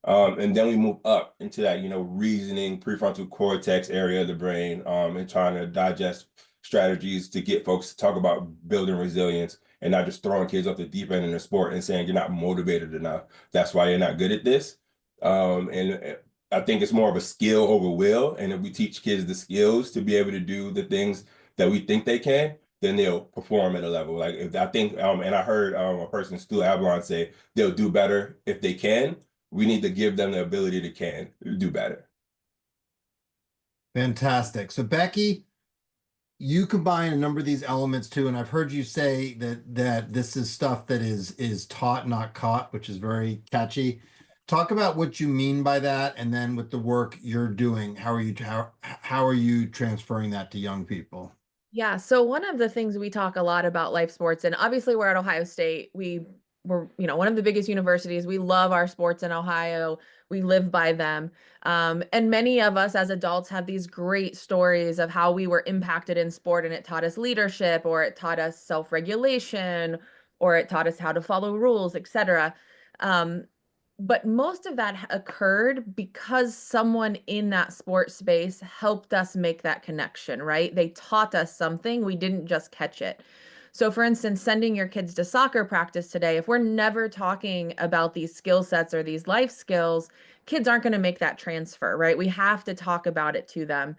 And then we move up into that, reasoning, prefrontal cortex area of the brain, and trying to digest strategies to get folks to talk about building resilience, and not just throwing kids off the deep end in the sport and saying you're not motivated enough. That's why you're not good at this. And I think it's more of a skill over will. And if we teach kids the skills to be able to do the things that we think they can, then they'll perform at a level. Like, if I think, and I heard a person, Stu Avalon, say they'll do better if they can. We need to give them the ability to do better. Fantastic. So Becky, you combine a number of these elements too, and I've heard you say that this is stuff that is taught, not caught, which is very catchy. Talk about what you mean by that, and then with the work you're doing, how are you transferring that to young people? Yeah, so one of the things we talk a lot about life sports, and obviously we're at Ohio State, we're one of the biggest universities. We love our sports in Ohio. We live by them. And many of us as adults have these great stories of how we were impacted in sport, and it taught us leadership, or it taught us self-regulation, or it taught us how to follow rules, etc. But most of that occurred because someone in that sport space helped us make that connection, right? They taught us something. We didn't just catch it. So for instance, sending your kids to soccer practice today, if we're never talking about these skill sets or these life skills, kids aren't going to make that transfer, right? We have to talk about it to them.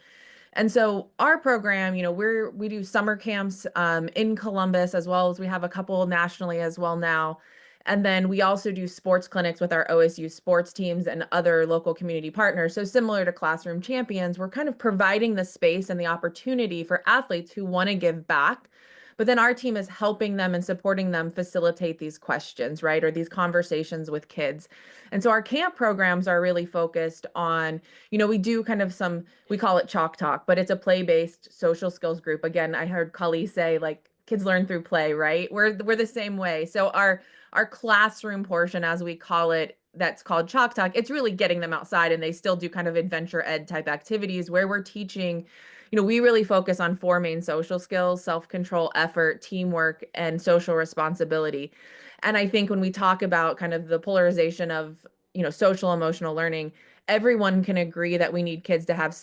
And so our program, we do summer camps in Columbus, as well as we have a couple nationally as well now. And then we also do sports clinics with our OSU sports teams and other local community partners. So similar to Classroom Champions, we're kind of providing the space and the opportunity for athletes who want to give back. But then our team is helping them and supporting them facilitate these questions, right? Or these conversations with kids. And so our camp programs are really focused on, we do kind of we call it Chalk Talk, but it's a play-based social skills group. Again, I heard Kali say like kids learn through play, right? We're the same way. So our classroom portion, as we call it, that's called Chalk Talk, it's really getting them outside, and they still do kind of adventure ed type activities where we're teaching, we really focus on 4 main social skills: self-control, effort, teamwork, and social responsibility. And I think when we talk about kind of the polarization of, social emotional learning, everyone can agree that we need kids to have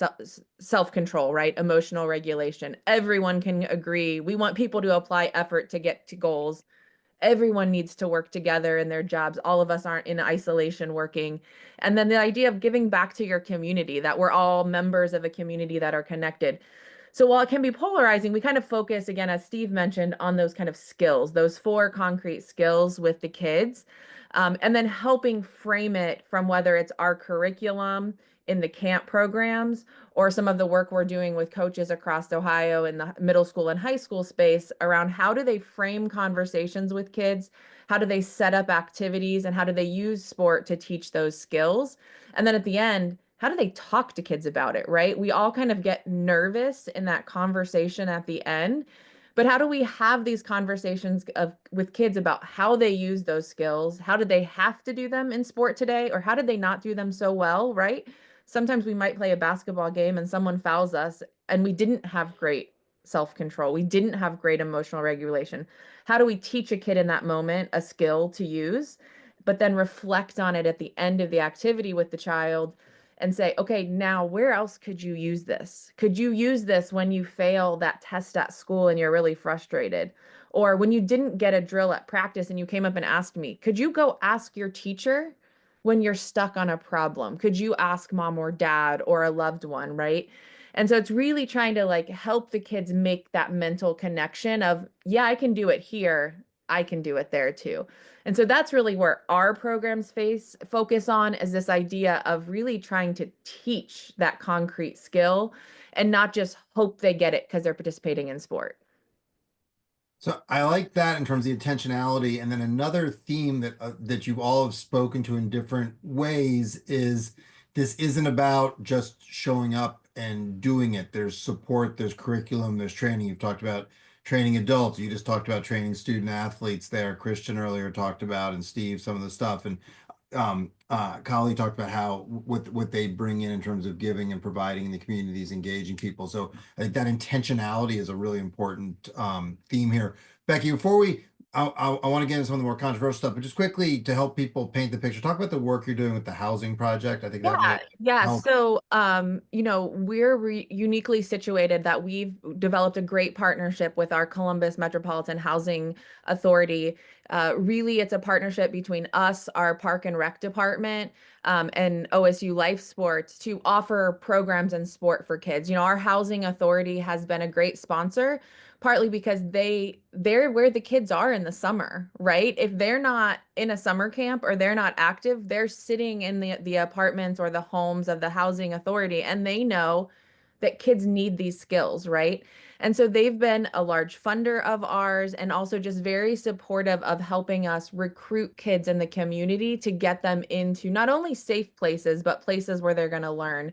self-control, right? Emotional regulation. Everyone can agree we want people to apply effort to get to goals. Everyone needs to work together in their jobs. All of us aren't in isolation working. And then the idea of giving back to your community, that we're all members of a community that are connected. So while it can be polarizing, we kind of focus, again, as Steve mentioned, on those kind of skills, those 4 concrete skills with the kids, and then helping frame it from whether it's our curriculum in the camp programs or some of the work we're doing with coaches across Ohio in the middle school and high school space around how do they frame conversations with kids, how do they set up activities, and how do they use sport to teach those skills. And then at the end, how do they talk to kids about it, right? We all kind of get nervous in that conversation at the end, but how do we have these conversations with kids about how they use those skills? How did they have to do them in sport today? Or how did they not do them so well, right? Sometimes we might play a basketball game and someone fouls us and we didn't have great self-control. We didn't have great emotional regulation. How do we teach a kid in that moment a skill to use, but then reflect on it at the end of the activity with the child and say, okay, now where else could you use this? Could you use this when you fail that test at school and you're really frustrated? Or when you didn't get a drill at practice and you came up and asked me, could you go ask your teacher when you're stuck on a problem? Could you ask mom or dad or a loved one, right? And so it's really trying to like help the kids make that mental connection of, yeah, I can do it here. I can do it there too. And so that's really where our programs focus on, is this idea of really trying to teach that concrete skill and not just hope they get it because they're participating in sport. So I like that in terms of the intentionality. And then another theme that you all have spoken to in different ways is this isn't about just showing up and doing it. There's support, there's curriculum, there's training. You've talked about training adults. You just talked about training student athletes there. Christian earlier talked about, and Steve, some of the stuff. And Kali talked about how what they bring in terms of giving and providing in the communities, engaging people. So I think that intentionality is a really important theme here. Becky, before I want to get into some of the more controversial stuff, but just quickly to help people paint the picture, talk about the work you're doing with the housing project. I think that might help. So, we're uniquely situated that we've developed a great partnership with our Columbus Metropolitan Housing Authority. Really, it's a partnership between us, our Park and Rec Department, and OSU Life Sports to offer programs and sport for kids. Our housing authority has been a great sponsor, partly because they're where the kids are in the summer, right? If they're not in a summer camp or they're not active, they're sitting in the apartments or the homes of the housing authority, and they know that kids need these skills, right? And so they've been a large funder of ours and also just very supportive of helping us recruit kids in the community to get them into not only safe places, but places where they're going to learn.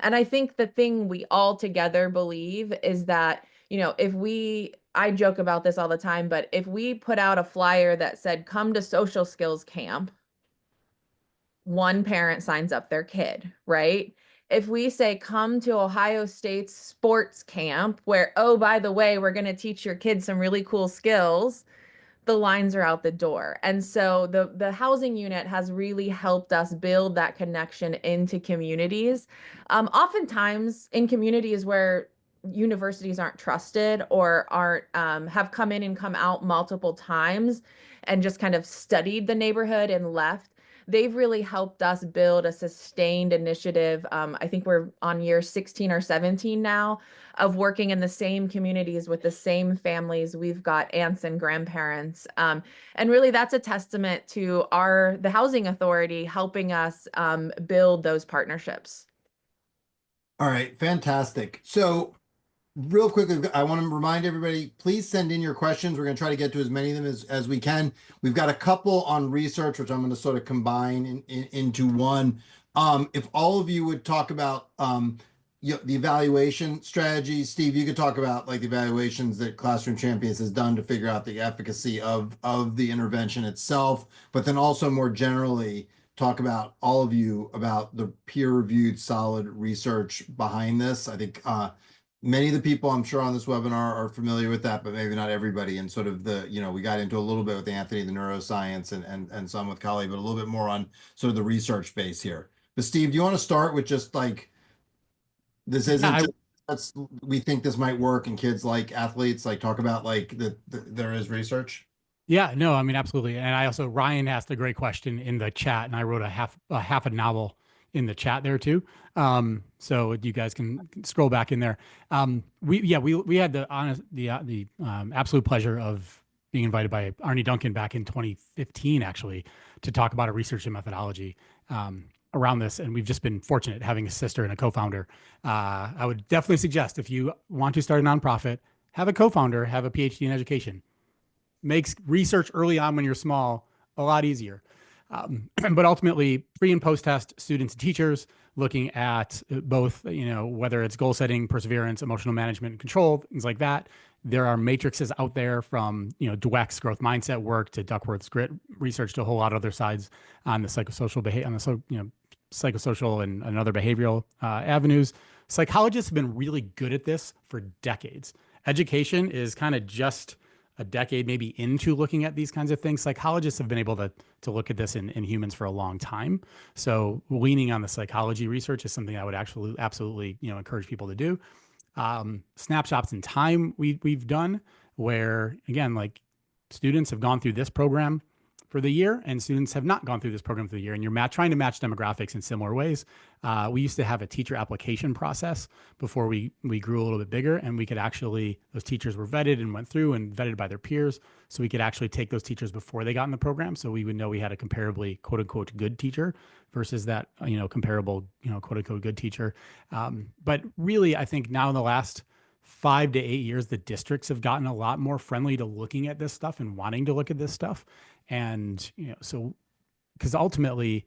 And I think the thing we all together believe is that, I joke about this all the time, but if we put out a flyer that said, come to social skills camp, one parent signs up their kid, right? If we say, come to Ohio State's sports camp, where, oh, by the way, we're going to teach your kids some really cool skills, the lines are out the door. And so the housing unit has really helped us build that connection into communities. Oftentimes in communities where universities aren't trusted or aren't have come in and come out multiple times and just kind of studied the neighborhood and left, they've really helped us build a sustained initiative. I think we're on year 16 or 17 now of working in the same communities with the same families. We've got aunts and grandparents. And really that's a testament to the housing authority helping us build those partnerships. All right, fantastic. So real quickly, I want to remind everybody, please send in your questions. We're going to try to get to as many of them as we can. We've got a couple on research, which I'm going to sort of combine into one. If all of you would talk about the evaluation strategy, Steve, you could talk about like the evaluations that Classroom Champions has done to figure out the efficacy of the intervention itself, but then also more generally, talk about all of you about the peer-reviewed solid research behind this. I think many of the people I'm sure on this webinar are familiar with that, but maybe not everybody. And sort of we got into a little bit with Anthony, the neuroscience and some with Kali, but a little bit more on sort of the research base here. But Steve, do you want to start with just like, this isn't just, we think this might work and kids like athletes, like talk about like there is research? Yeah, no, I mean, absolutely. And I also, Ryan asked a great question in the chat, and I wrote a half a novel in the chat there too. So you guys can scroll back in there. We had the absolute pleasure of being invited by Arnie Duncan back in 2015, actually, to talk about a research and methodology around this. And we've just been fortunate having a sister and a co-founder. I would definitely suggest if you want to start a nonprofit, have a co-founder, have a PhD in education. Makes research early on when you're small a lot easier. But ultimately, pre and post test students and teachers looking at both, whether it's goal setting, perseverance, emotional management, and control, things like that. There are matrices out there from, Dweck's growth mindset work to Duckworth's grit research to a whole lot of other sides on the psychosocial behavior, on the psychosocial and other behavioral avenues. Psychologists have been really good at this for decades. Education is kind of just a decade maybe into looking at these kinds of things. Psychologists have been able to look at this in humans for a long time. So leaning on the psychology research is something I would actually absolutely encourage people to do. Snapshots in time we've done where, again, like students have gone through this program for the year and students have not gone through this program for the year, and you're trying to match demographics in similar ways. We used to have a teacher application process before we grew a little bit bigger, and we could actually, those teachers were vetted and went through and vetted by their peers. So we could actually take those teachers before they got in the program. So we would know we had a comparably quote unquote good teacher versus that, comparable, quote unquote good teacher. But really, I think now in the last 5 to 8 years, the districts have gotten a lot more friendly to looking at this stuff and wanting to look at this stuff. And, so, because ultimately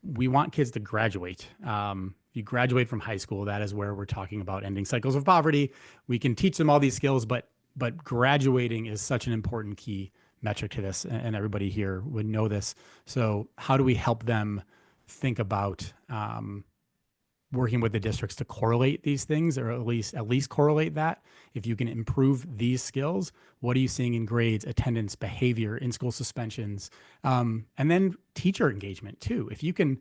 we want kids to graduate. You graduate from high school, that is where we're talking about ending cycles of poverty. We can teach them all these skills, but graduating is such an important key metric to this, and everybody here would know this. So how do we help them think about working with the districts to correlate these things, or at least correlate that? If you can improve these skills, what are you seeing in grades, attendance, behavior, in-school suspensions, and then teacher engagement too? If you can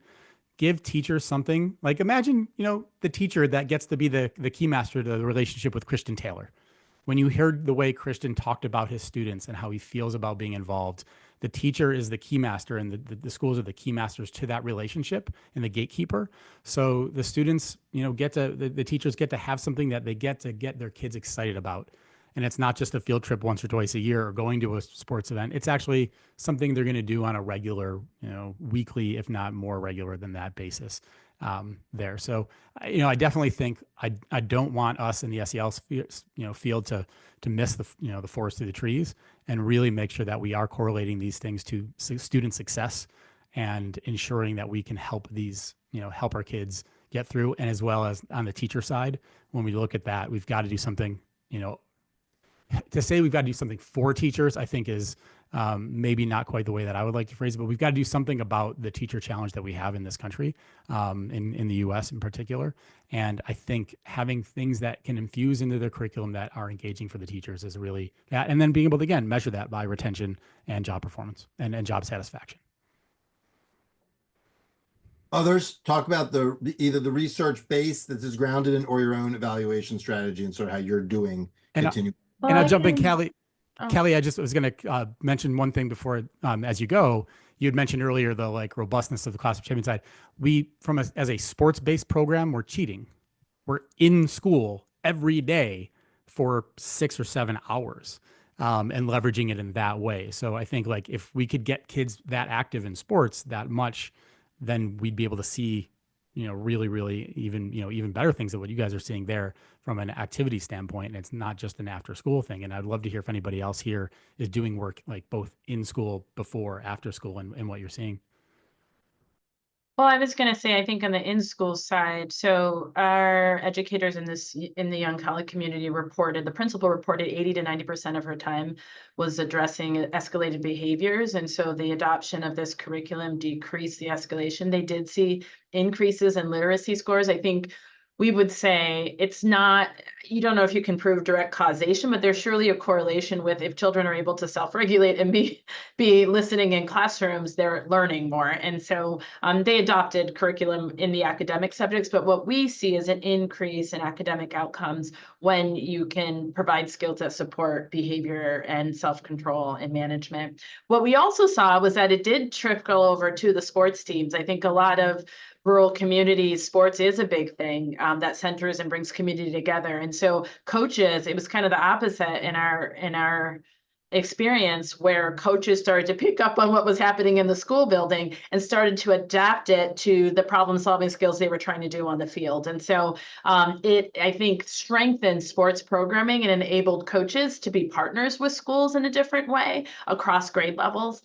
give teachers something, like imagine, the teacher that gets to be the key master to the relationship with Christian Taylor. When you heard the way Christian talked about his students and how he feels about being involved, the teacher is the key master, and the schools are the key masters to that relationship and the gatekeeper. So the students, the teachers get to have something that they get to get their kids excited about. And it's not just a field trip once or twice a year or going to a sports event. It's actually something they're going to do on a regular, weekly, if not more regular than that basis there. So, I definitely think I don't want us in the SEL field to miss the forest through the trees, and really make sure that we are correlating these things to student success and ensuring that we can help help our kids get through. And as well as on the teacher side, when we look at that, we've got to do something, to say we've got to do something for teachers, I think is maybe not quite the way that I would like to phrase it, but we've got to do something about the teacher challenge that we have in this country, in the US in particular. And I think having things that can infuse into their curriculum that are engaging for the teachers is really that. And then being able to, again, measure that by retention and job performance and job satisfaction. Others talk about either the research base that is grounded in or your own evaluation strategy and sort of how you're doing And continue. and I'll I jump in, can- Callie. oh. Kelly, I just was going to mention one thing before, as you go. You had mentioned earlier the like robustness of the Class of Champions side. We, as a sports-based program, we're cheating. We're in school every day for 6 or 7 hours, and leveraging it in that way. So I think like if we could get kids that active in sports that much, then we'd be able to see, really, really even better things than what you guys are seeing there from an activity standpoint. And it's not just an after school thing. And I'd love to hear if anybody else here is doing work like both in school, before, after school, and what you're seeing. Well, I was going to say, I think on the in-school side, so our educators in the young college community reported, the principal reported 80 to 90% of her time was addressing escalated behaviors. And so the adoption of this curriculum decreased the escalation. They did see increases in literacy scores. I think we would say it's not, you don't know if you can prove direct causation, but there's surely a correlation with if children are able to self-regulate and be listening in classrooms, they're learning more. And so they adopted curriculum in the academic subjects, but what we see is an increase in academic outcomes when you can provide skills that support behavior and self-control and management. What we also saw was that it did trickle over to the sports teams. I think a lot of rural communities, sports is a big thing that centers and brings community together. And so coaches, it was kind of the opposite in our experience, where coaches started to pick up on what was happening in the school building and started to adapt it to the problem solving skills they were trying to do on the field. And so it, I think, strengthened sports programming and enabled coaches to be partners with schools in a different way across grade levels.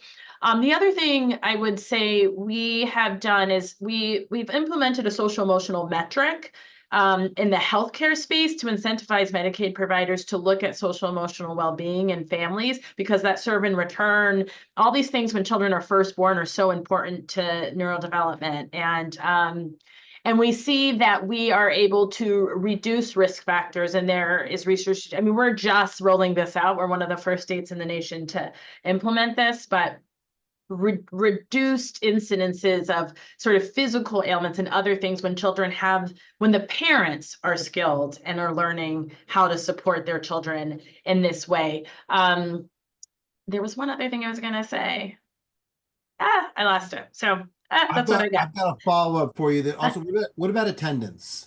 The other thing I would say we have done is we've implemented a social emotional metric in the healthcare space to incentivize Medicaid providers to look at social emotional well-being in families, because that serve and return, all these things when children are first born are so important to neurodevelopment. And we see that we are able to reduce risk factors, and there is research. I mean, we're just rolling this out. We're one of the first states in the nation to implement this, but reduced incidences of sort of physical ailments and other things when the parents are skilled and are learning how to support their children in this way. There was one other thing I was going to say. I lost it. So that's what I got. I've got a follow-up for you. That also, what about attendance?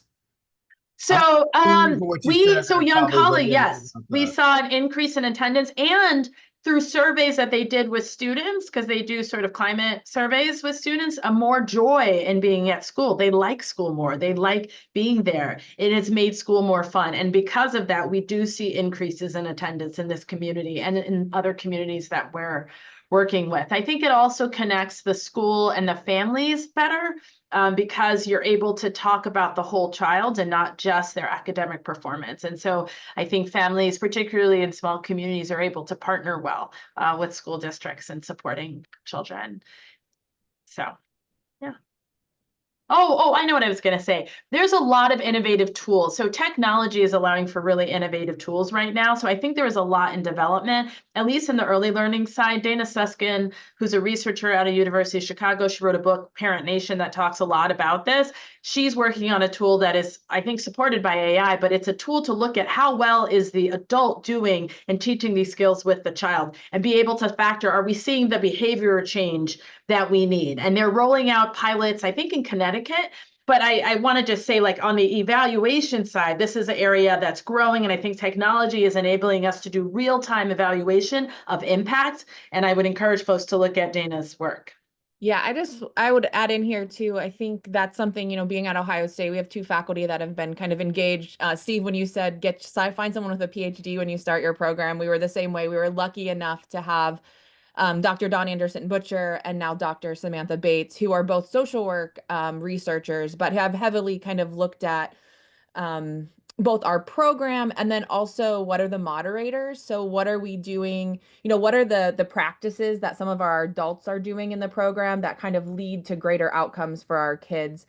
So young college, yes, we saw an increase in attendance, and through surveys that they did with students, because they do sort of climate surveys with students, a more joy in being at school. They like school more. They like being there. It has made school more fun. And because of that, we do see increases in attendance in this community and in other communities that we're working with. I think it also connects the school and the families better, because you're able to talk about the whole child and not just their academic performance. And so I think families, particularly in small communities, are able to partner well with school districts in supporting children. So, yeah. Oh, I know what I was going to say. There's a lot of innovative tools. So technology is allowing for really innovative tools right now. So I think there is a lot in development, at least in the early learning side. Dana Susskind, who's a researcher out of University of Chicago, she wrote a book, Parent Nation, that talks a lot about this. She's working on a tool that is, I think, supported by AI, but it's a tool to look at how well is the adult doing in teaching these skills with the child, and be able to factor, are we seeing the behavior change that we need? And they're rolling out pilots, I think, in Connecticut. But I want to just say, like, on the evaluation side, this is an area that's growing, and I think technology is enabling us to do real-time evaluation of impact. And I would encourage folks to look at Dana's work. Yeah, I would add in here too. I think that's something, being at Ohio State, we have 2 faculty that have been kind of engaged. Steve, when you said find someone with a PhD when you start your program, we were the same way. We were lucky enough to have Dr. Dawn Anderson Butcher and now Dr. Samantha Bates, who are both social work researchers, but have heavily kind of looked at both our program and then also what are the moderators. So what are we doing? What are the practices that some of our adults are doing in the program that kind of lead to greater outcomes for our kids?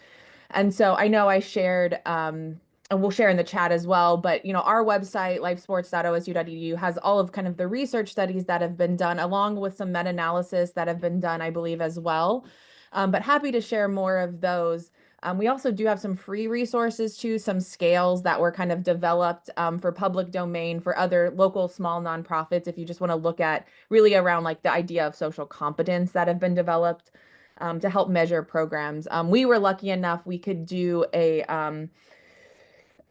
And so I know I shared, and we'll share in the chat as well, but our website, lifesports.osu.edu, has all of kind of the research studies that have been done, along with some meta-analysis that have been done, I believe, as well. But happy to share more of those. We also do have some free resources too, some scales that were kind of developed for public domain for other local small nonprofits. If you just want to look at really around like the idea of social competence that have been developed to help measure programs. We were lucky enough we could do a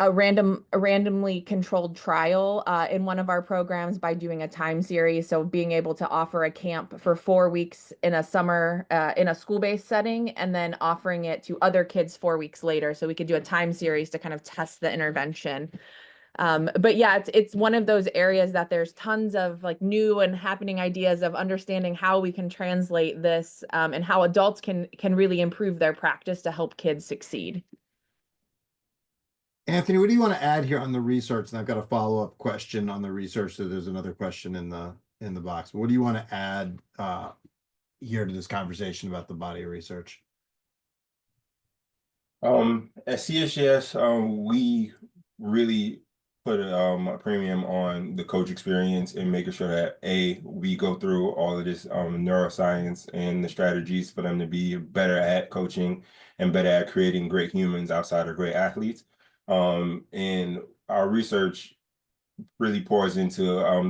randomly controlled trial in one of our programs by doing a time series. So being able to offer a camp for 4 weeks in a summer in a school-based setting, and then offering it to other kids 4 weeks later. So we could do a time series to kind of test the intervention. But yeah, it's one of those areas that there's tons of like new and happening ideas of understanding how we can translate this and how adults can really improve their practice to help kids succeed. Anthony, what do you want to add here on the research? And I've got a follow-up question on the research. So there's another question in the box. But what do you want to add here to this conversation about the body of research? At CSGS, we really put a premium on the coach experience and making sure that we go through all of this neuroscience and the strategies for them to be better at coaching and better at creating great humans outside of great athletes. And our research really pours into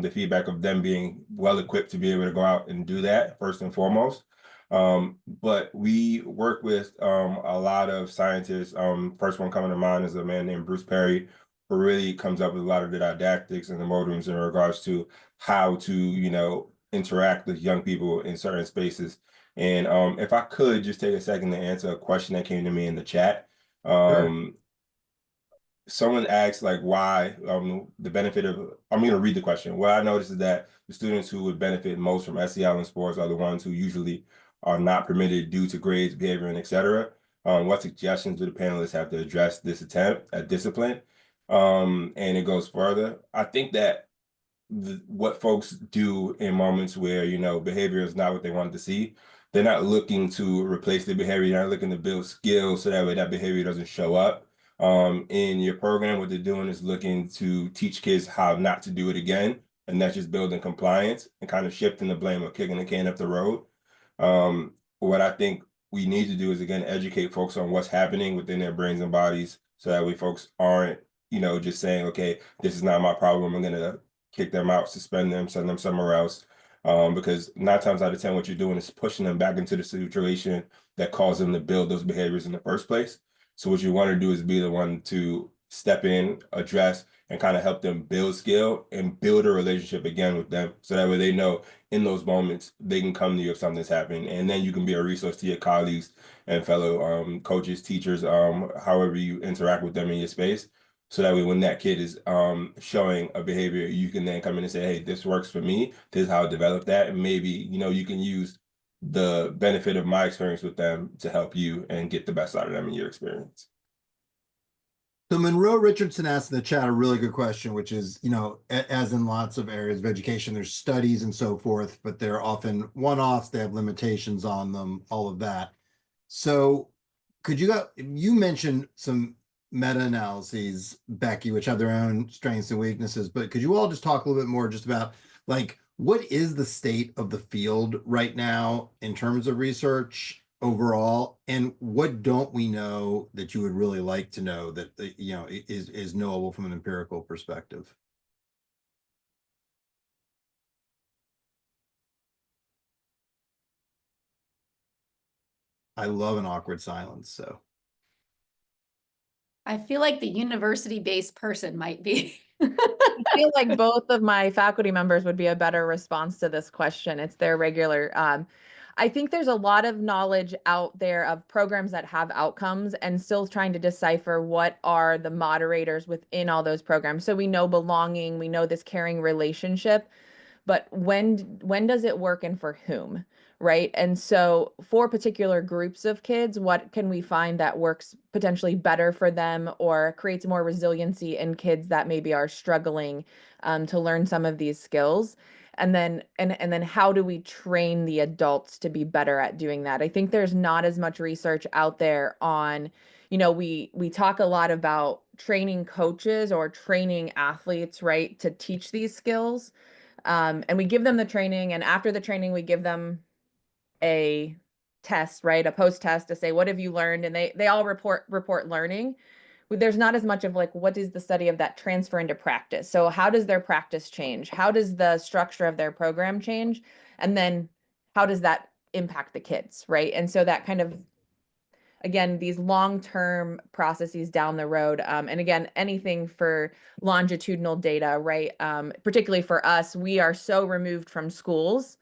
the feedback of them being well equipped to be able to go out and do that first and foremost. But we work with a lot of scientists. First one coming to mind is a man named Bruce Perry, who really comes up with a lot of the didactics and the modems in regards to how to, interact with young people in certain spaces. And if I could just take a second to answer a question that came to me in the chat. Sure. Someone asked like why the benefit of, I'm going to read the question. What I noticed is that the students who would benefit most from SEL in sports are the ones who usually are not permitted due to grades, behavior, and etc. What suggestions do the panelists have to address this attempt at discipline? And it goes further. I think that what folks do in moments where, behavior is not what they wanted to see, they're not looking to replace the behavior, they're not looking to build skills so that way that behavior doesn't show up. In your program, what they're doing is looking to teach kids how not to do it again. And that's just building compliance and kind of shifting the blame or kicking the can up the road. What I think we need to do is, again, educate folks on what's happening within their brains and bodies so that way folks aren't, just saying, okay, this is not my problem, I'm going to kick them out, suspend them, send them somewhere else. Because 9 times out of 10, what you're doing is pushing them back into the situation that caused them to build those behaviors in the first place. So what you want to do is be the one to step in, address, and kind of help them build skill and build a relationship again with them. So that way they know in those moments they can come to you if something's happening. And then you can be a resource to your colleagues and fellow coaches, teachers, however you interact with them in your space. So that way when that kid is showing a behavior, you can then come in and say, hey, this works for me. This is how I developed that. And maybe, you can use the benefit of my experience with them to help you and get the best out of them in your experience. So Monroe Richardson asked in the chat a really good question, which is, as in lots of areas of education, there's studies and so forth, but they're often one-offs, they have limitations on them, all of that. So you mentioned some meta-analyses, Becky, which have their own strengths and weaknesses, but could you all just talk a little bit more just about what is the state of the field right now in terms of research overall, and what don't we know that you would really like to know that is knowable from an empirical perspective? I love an awkward silence, so. I feel like the university-based person might be. I feel like both of my faculty members would be a better response to this question. It's their regular. I think there's a lot of knowledge out there of programs that have outcomes and still trying to decipher what are the moderators within all those programs. So we know belonging, we know this caring relationship, but when does it work and for whom, right? And so for particular groups of kids, what can we find that works potentially better for them or creates more resiliency in kids that maybe are struggling to learn some of these skills? And then how do we train the adults to be better at doing that? I think there's not as much research out there on, we talk a lot about training coaches or training athletes, right, to teach these skills. And we give them the training, and after the training, we give them a test, right? A post test to say, what have you learned? And they all report learning. There's not as much of like, what is the study of that transfer into practice? So how does their practice change? How does the structure of their program change? And then how does that impact the kids, right? And so that kind of, again, these long-term processes down the road. And again, anything for longitudinal data, right? Particularly for us, we are so removed from schools.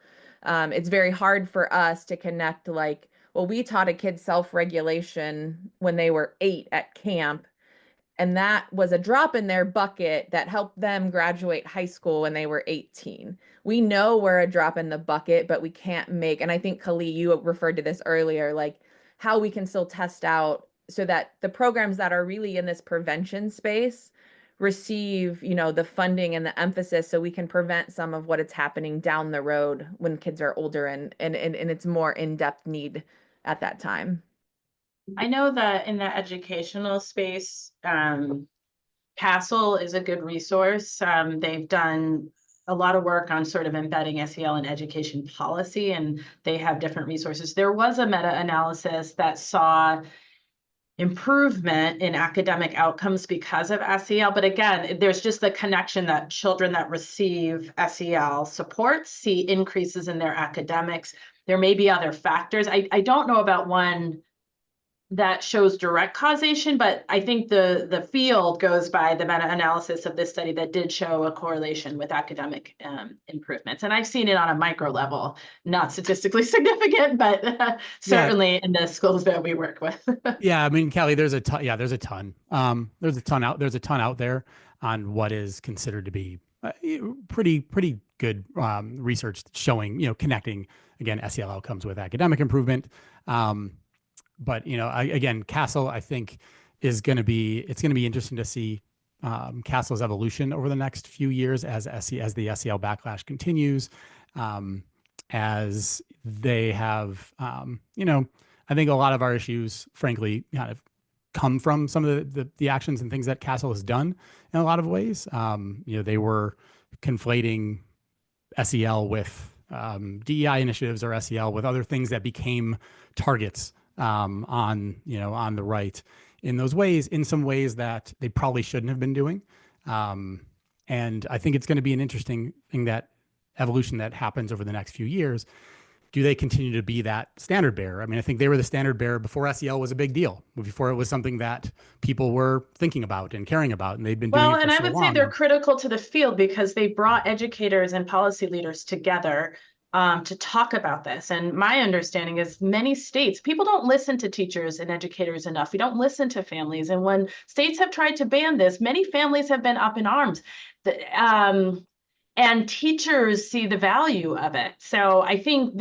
It's very hard for us to connect like, well, we taught a kid self-regulation when they were 8 at camp, and that was a drop in their bucket that helped them graduate high school when they were 18. We know we're a drop in the bucket, but we can't make, and I think Kali, you referred to this earlier, like how we can still test out so that the programs that are really in this prevention space receive, the funding and the emphasis so we can prevent some of what is happening down the road when kids are older and it's more in-depth need at that time. I know that in the educational space, Castle is a good resource. They've done a lot of work on sort of embedding SEL in education policy, and they have different resources. There was a meta-analysis that saw improvement in academic outcomes because of SEL. But again, there's just the connection that children that receive SEL support see increases in their academics. There may be other factors. I don't know about one that shows direct causation, but I think the field goes by the meta-analysis of this study that did show a correlation with academic improvements. And I've seen it on a micro level, not statistically significant, but certainly in the schools that we work with. Yeah, I mean, Callie, there's a ton. Yeah, there's a ton. There's a ton out there on what is considered to be pretty good research showing, connecting again SEL outcomes with academic improvement. But again, Castle, I think it's going to be interesting to see Castle's evolution over the next few years as the SEL backlash continues, as they have, I think a lot of our issues, frankly, kind of come from some of the actions and things that Castle has done in a lot of ways. They were conflating SEL with DEI initiatives or SEL with other things that became targets on the right in those ways, in some ways that they probably shouldn't have been doing. And I think it's going to be an interesting thing, that evolution that happens over the next few years. Do they continue to be that standard bearer? I mean, I think they were the standard bearer before SEL was a big deal, before it was something that people were thinking about and caring about, and they've been doing it for so long. Well, and I would say they're critical to the field because they brought educators and policy leaders together to talk about this. And my understanding is many states, people don't listen to teachers and educators enough. We don't listen to families. And when states have tried to ban this, many families have been up in arms. And teachers see the value of it. So I think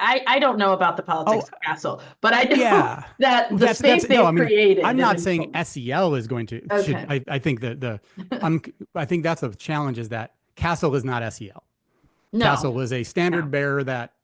I don't know about the politics of Castle, but I know that the space they've created. I'm not saying SEL is going to. Okay. I think I think that's the challenge, is that Castle is not SEL. No. Castle was a standard bearer that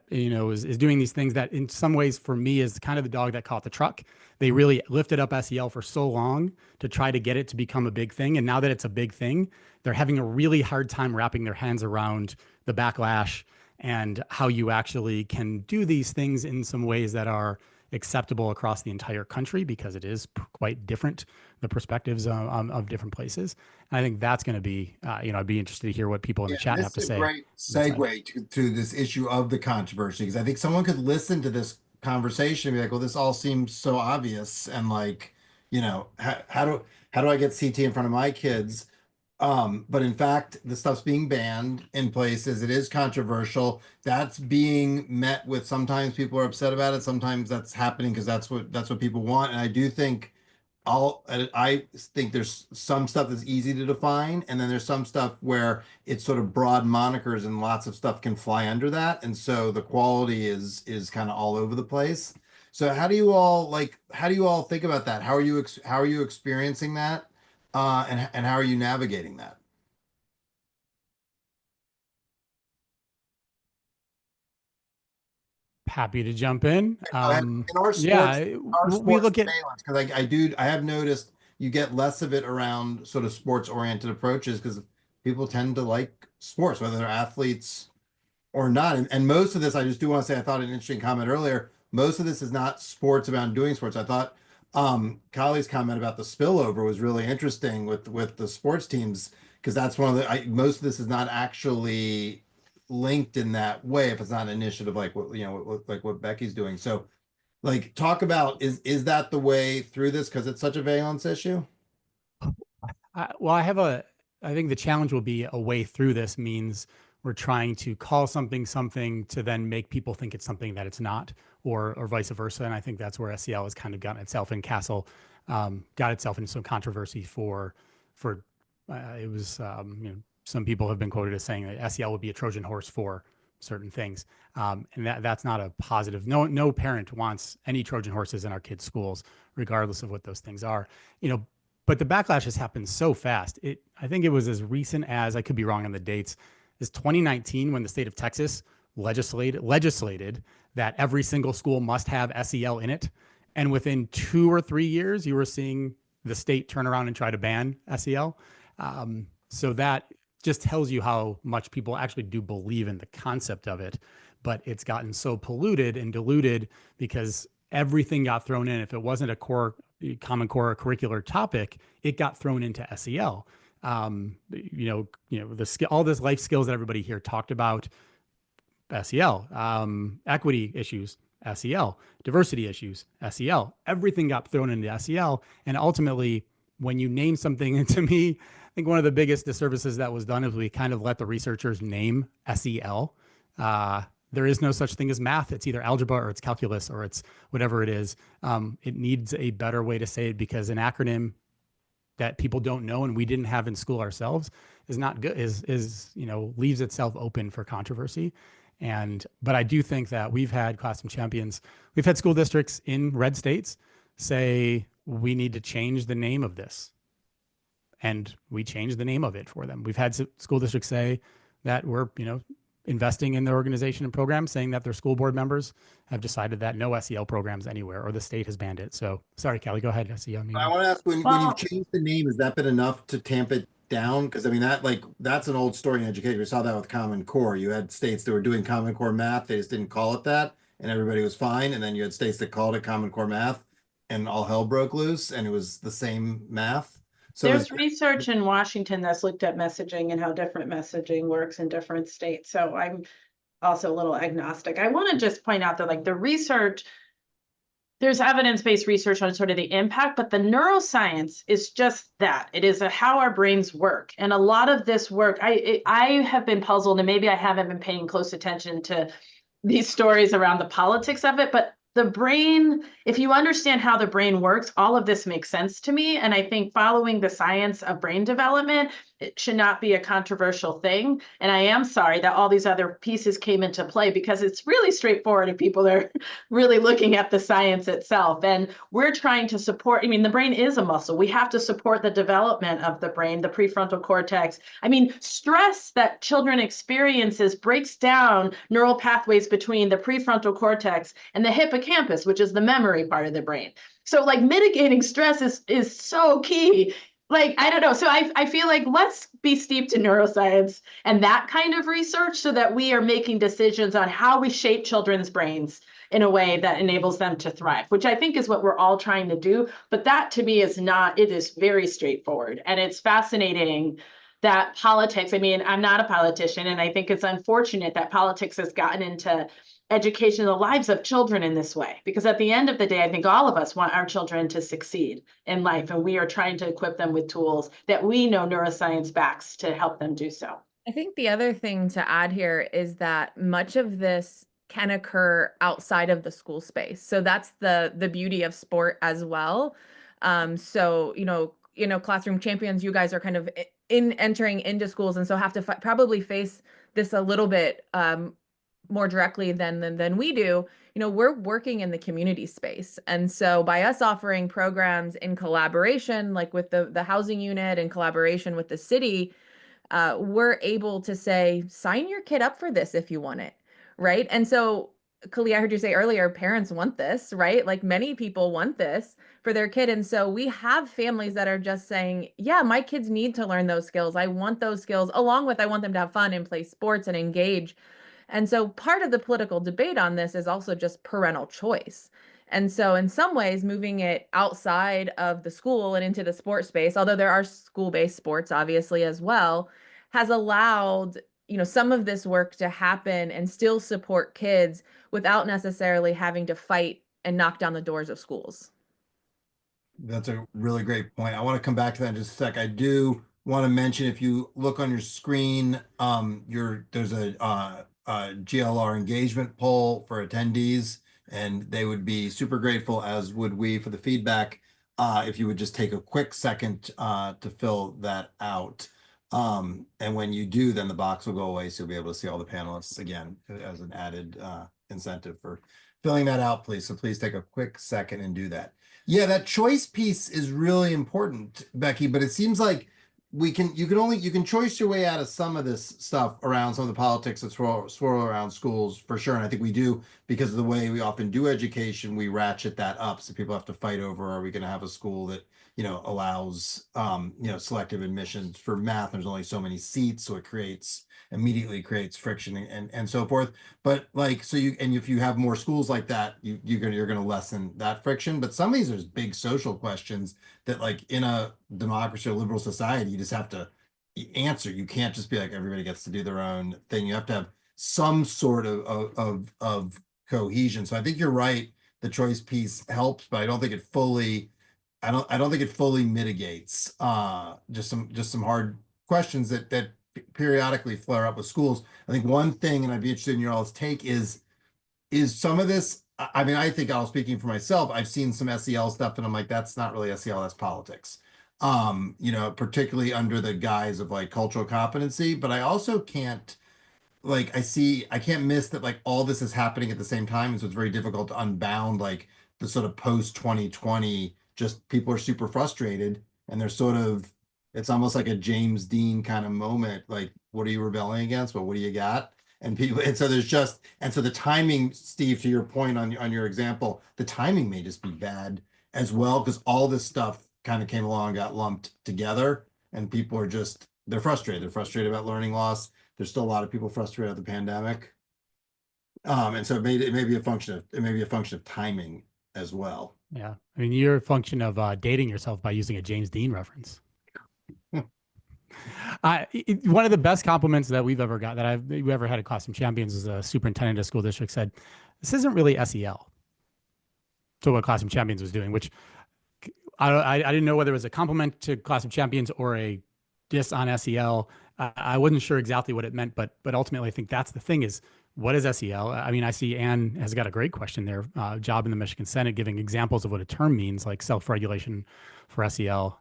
is doing these things that in some ways for me is kind of the dog that caught the truck. They really lifted up SEL for so long to try to get it to become a big thing. And now that it's a big thing, they're having a really hard time wrapping their hands around the backlash and how you actually can do these things in some ways that are acceptable across the entire country, because it is quite different, the perspectives of different places. And I think that's going to be, I'd be interested to hear what people in the chat have to say. Great segue to this issue of the controversy, because I think someone could listen to this conversation and be like, well, this all seems so obvious, and like, how do I get CT in front of my kids? But in fact, the stuff's being banned in places. It is controversial. That's being met with, sometimes people are upset about it. Sometimes that's happening because that's what people want. And I do think I think there's some stuff that's easy to define, and then there's some stuff where it's sort of broad monikers and lots of stuff can fly under that. And so the quality is kind of all over the place. So how do you all think about that? How are you experiencing that? And how are you navigating that? Happy to jump in. In our sports, we look at, because I have noticed you get less of it around sort of sports oriented approaches, because people tend to like sports, whether they're athletes or not. And most of this, I just do want to say, I thought an interesting comment earlier. most of this is not sports about doing sports. I thought Kali's comment about the spillover was really interesting with the sports teams, because that's one of most of this is not actually linked in that way if it's not an initiative like like what Becky's doing. So like talk about is that the way through this, because it's such a valence issue? I think the challenge will be a way through this means we're trying to call something to then make people think it's something that it's not, or vice versa. And I think that's where SEL has kind of gotten itself in got itself into some controversy for it was, some people have been quoted as saying that SEL would be a Trojan horse for certain things. And that's not a positive. No parent wants any Trojan horses in our kids' schools, regardless of what those things are. But the backlash has happened so fast. I think it was as recent as, I could be wrong on the dates, is 2019 when the state of Texas legislated that every single school must have SEL in it. And within 2 or 3 years, you were seeing the state turn around and try to ban SEL. So that just tells you how much people actually do believe in the concept of it. But it's gotten so polluted and diluted because everything got thrown in. If it wasn't a common core curricular topic, it got thrown into SEL. All this life skills that everybody here talked about, SEL, equity issues, SEL, diversity issues, SEL, everything got thrown into SEL. And ultimately, when you name something, and to me, I think one of the biggest disservices that was done is we kind of let the researchers name SEL. There is no such thing as math. It's either algebra or it's calculus or it's whatever it is. It needs a better way to say it, because an acronym that people don't know and we didn't have in school ourselves is not good, leaves itself open for controversy. But I do think that we've had classroom champions, we've had school districts in red states say, we need to change the name of this. And we changed the name of it for them. We've had school districts say that we're, investing in their organization and programs, saying that their school board members have decided that no SEL programs anywhere, or the state has banned it. So sorry, Callie, go ahead. I want to ask, when you've changed the name, has that been enough to tamp it down? Because I mean, that's an old story in education. We saw that with Common Core. You had states that were doing Common Core math, they just didn't call it that, and everybody was fine. And then you had states that called it Common Core math, and all hell broke loose, and it was the same math. So there's research in Washington that's looked at messaging and how different messaging works in different states. So I'm also a little agnostic. I want to just point out that like the research, there's evidence-based research on sort of the impact, but the neuroscience is just that. It is how our brains work. And a lot of this work, I have been puzzled, and maybe I haven't been paying close attention to these stories around the politics of it, but the brain, if you understand how the brain works, all of this makes sense to me. And I think following the science of brain development, it should not be a controversial thing. And I am sorry that all these other pieces came into play, because it's really straightforward if people are really looking at the science itself. And we're trying to support, the brain is a muscle. We have to support the development of the brain, the prefrontal cortex. Stress that children experiences breaks down neural pathways between the prefrontal cortex and the hippocampus, which is the memory part of the brain. So like mitigating stress is so key. I don't know. So I feel like let's be steeped in neuroscience and that kind of research so that we are making decisions on how we shape children's brains in a way that enables them to thrive, which I think is what we're all trying to do. But that to me is not, it is very straightforward. And it's fascinating that politics, I'm not a politician, and I think it's unfortunate that politics has gotten into education, the lives of children in this way, because at the end of the day, I think all of us want our children to succeed in life, and we are trying to equip them with tools that we know neuroscience backs to help them do so. I think the other thing to add here is that much of this can occur outside of the school space. So that's the beauty of sport as well. Classroom champions, you guys are kind of entering into schools, and so have to probably face this a little bit more directly than we do. We're working in the community space. And so by us offering programs in collaboration, like with the housing unit in collaboration with the city, we're able to say, sign your kid up for this if you want it, right? And so, Kali, I heard you say earlier, parents want this, right? Like many people want this for their kid. And so we have families that are just saying, yeah, my kids need to learn those skills. I want those skills, along with I want them to have fun and play sports and engage. And so part of the political debate on this is also just parental choice. And so in some ways, moving it outside of the school and into the sports space, although there are school-based sports obviously as well, has allowed, some of this work to happen and still support kids without necessarily having to fight and knock down the doors of schools. That's a really great point. I want to come back to that in just a sec. I do want to mention, if you look on your screen, there's a GLR engagement poll for attendees, and they would be super grateful, as would we, for the feedback. If you would just take a quick second to fill that out. And when you do, then the box will go away, so you'll be able to see all the panelists again as an added incentive for filling that out, please. So please take a quick second and do that. Yeah, that choice piece is really important, Becky, but it seems like you can choice your way out of some of this stuff around some of the politics that swirl around schools, for sure. And I think we do, because of the way we often do education, we ratchet that up. So people have to fight over, are we going to have a school that, allows, selective admissions for math? There's only so many seats, so it immediately creates friction and so forth. But if you have more schools like that, you're going to lessen that friction. But some of these are big social questions that, like, in a democracy or liberal society, you just have to answer. You can't just be like, everybody gets to do their own thing. You have to have some sort of cohesion. So I think you're right. The choice piece helps, but I don't think it fully mitigates just some hard questions that periodically flare up with schools. I think one thing, and I'd be interested in your all's take, is some of this. I mean, I think, I'll speaking for myself, I've seen some SEL stuff and I'm like, that's not really SEL, that's politics. Particularly under the guise of like cultural competency, but I also can't, I can't miss that, like, all this is happening at the same time. And so it's very difficult to unbound, like, the sort of post 2020, just people are super frustrated and they're it's almost like a James Dean kind of moment. Like, what are you rebelling against? Well, what do you got? And so the timing, Steve, to your point on your example, the timing may just be bad as well, because all this stuff kind of came along, got lumped together, and people are they're frustrated. They're frustrated about learning loss. There's still a lot of people frustrated at the pandemic. And so it may be a function of timing as well. Yeah. I mean, you're a function of dating yourself by using a James Dean reference. One of the best compliments that we've ever got, we ever had at Classroom Champions, is a superintendent of a school district said, this isn't really SEL. So what Classroom Champions was doing, which I didn't know whether it was a compliment to Classroom Champions or a diss on SEL. I wasn't sure exactly what it meant, but ultimately I think that's the thing, is what is SEL? I mean, I see Anne has got a great question there, job in the Michigan Senate, giving examples of what a term means, like self-regulation for SEL.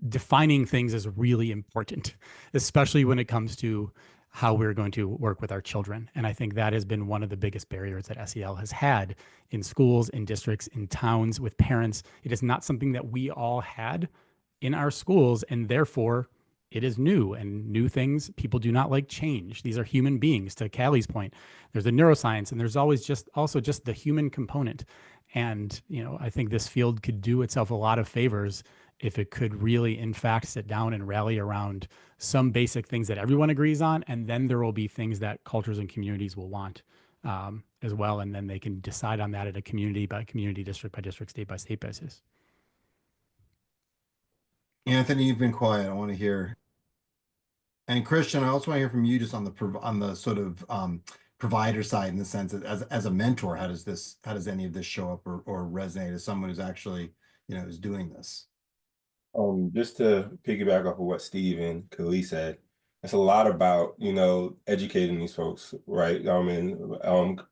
Defining things is really important, especially when it comes to how we're going to work with our children. And I think that has been one of the biggest barriers that SEL has had in schools, in districts, in towns, with parents. It is not something that we all had in our schools, and therefore it is new, and new things, people do not like change. These are human beings, to Callie's point. There's the neuroscience, and there's always also just the human component. And, I think this field could do itself a lot of favors if it could really, in fact, sit down and rally around some basic things that everyone agrees on. And then there will be things that cultures and communities will want as well. And then they can decide on that at a community by community, district by district, state by state basis. Anthony, you've been quiet. I want to hear. And Christian, I also want to hear from you, just on the sort of provider side, in the sense that as a mentor, how does any of this show up or resonate as someone who's actually, is doing this? Just to piggyback off of what Steve and Khalil said, it's a lot about, educating these folks, right?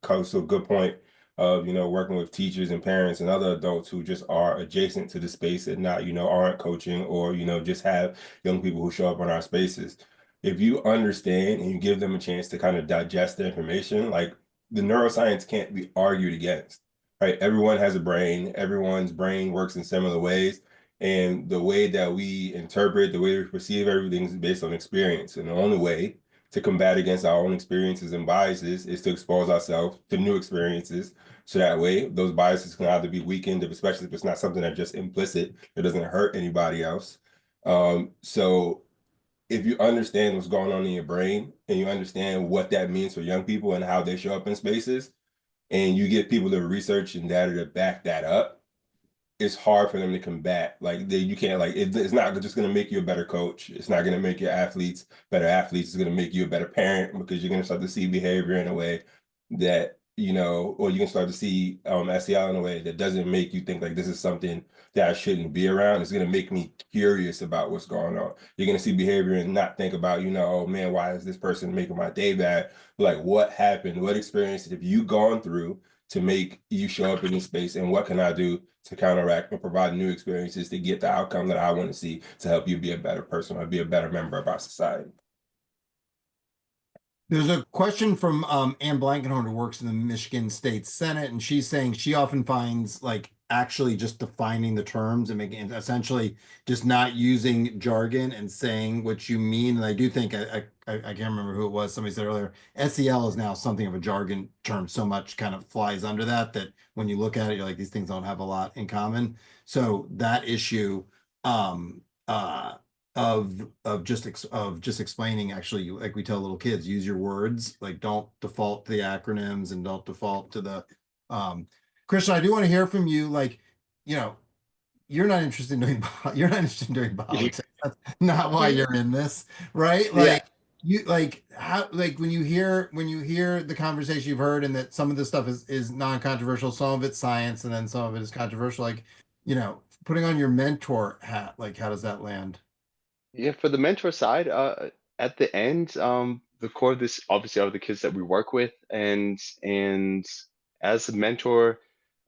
Comes to a good point of, working with teachers and parents and other adults who just are adjacent to the space and not, aren't coaching, or, just have young people who show up on our spaces. If you understand and you give them a chance to kind of digest the information, like, the neuroscience can't be argued against, right? Everyone has a brain. Everyone's brain works in similar ways. And the way that we interpret, the way we perceive everything is based on experience. And the only way to combat against our own experiences and biases is to expose ourselves to new experiences. So that way, those biases can either be weakened, especially if it's not something that's just implicit, that doesn't hurt anybody else. So if you understand what's going on in your brain and you understand what that means for young people and how they show up in spaces, and you get people to research and data to back that up, it's hard for them to combat. Like you can't it's not just going to make you a better coach. It's not going to make your athletes better athletes. It's going to make you a better parent because you're going to start to see behavior in a way that, or you can start to see SEL in a way that doesn't make you think like this is something that I shouldn't be around. It's going to make me curious about what's going on. You're going to see behavior and not think about, oh man, why is this person making my day bad? Like what happened? What experiences have you gone through to make you show up in this space, and what can I do to counteract and provide new experiences to get the outcome that I want to see to help you be a better person or be a better member of our society? There's a question from Ann Blankenhorn, who works in the Michigan State Senate, and she's saying she often finds like actually just defining the terms and making essentially just not using jargon and saying what you mean. And I do think I can't remember who it was. Somebody said earlier, SEL is now something of a jargon term. So much kind of flies under that when you look at it, you're like, these things don't have a lot in common. So that issue of just explaining, actually, like we tell little kids, use your words, like don't default to the acronyms and don't default to the Christian, I do want to hear from you. Like, you're not interested in doing politics. That's not why you're in this, right? Like when you hear the conversation you've heard, and that some of this stuff is non-controversial, some of it's science, and then some of it is controversial, like, putting on your mentor hat, like how does that land? Yeah, for the mentor side, at the end, the core of this obviously are the kids that we work with, and as a mentor,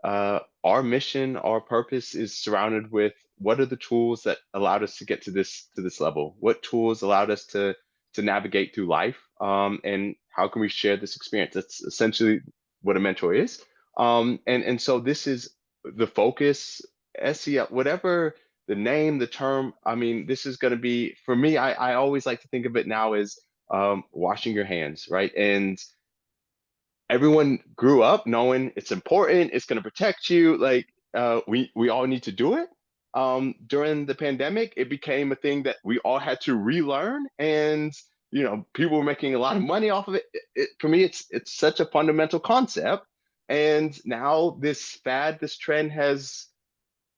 our mission, our purpose is surrounded with what are the tools that allowed us to get to this level? What tools allowed us to navigate through life? And how can we share this experience? That's essentially what a mentor is. And so this is the focus, SEL, whatever the name, the term. I mean, this is going to be, for me, I always like to think of it now as washing your hands, right? And everyone grew up knowing it's important, it's going to protect you. Like we all need to do it. During the pandemic, it became a thing that we all had to relearn, and people were making a lot of money off of it. For me, it's such a fundamental concept, and now this fad, this trend has,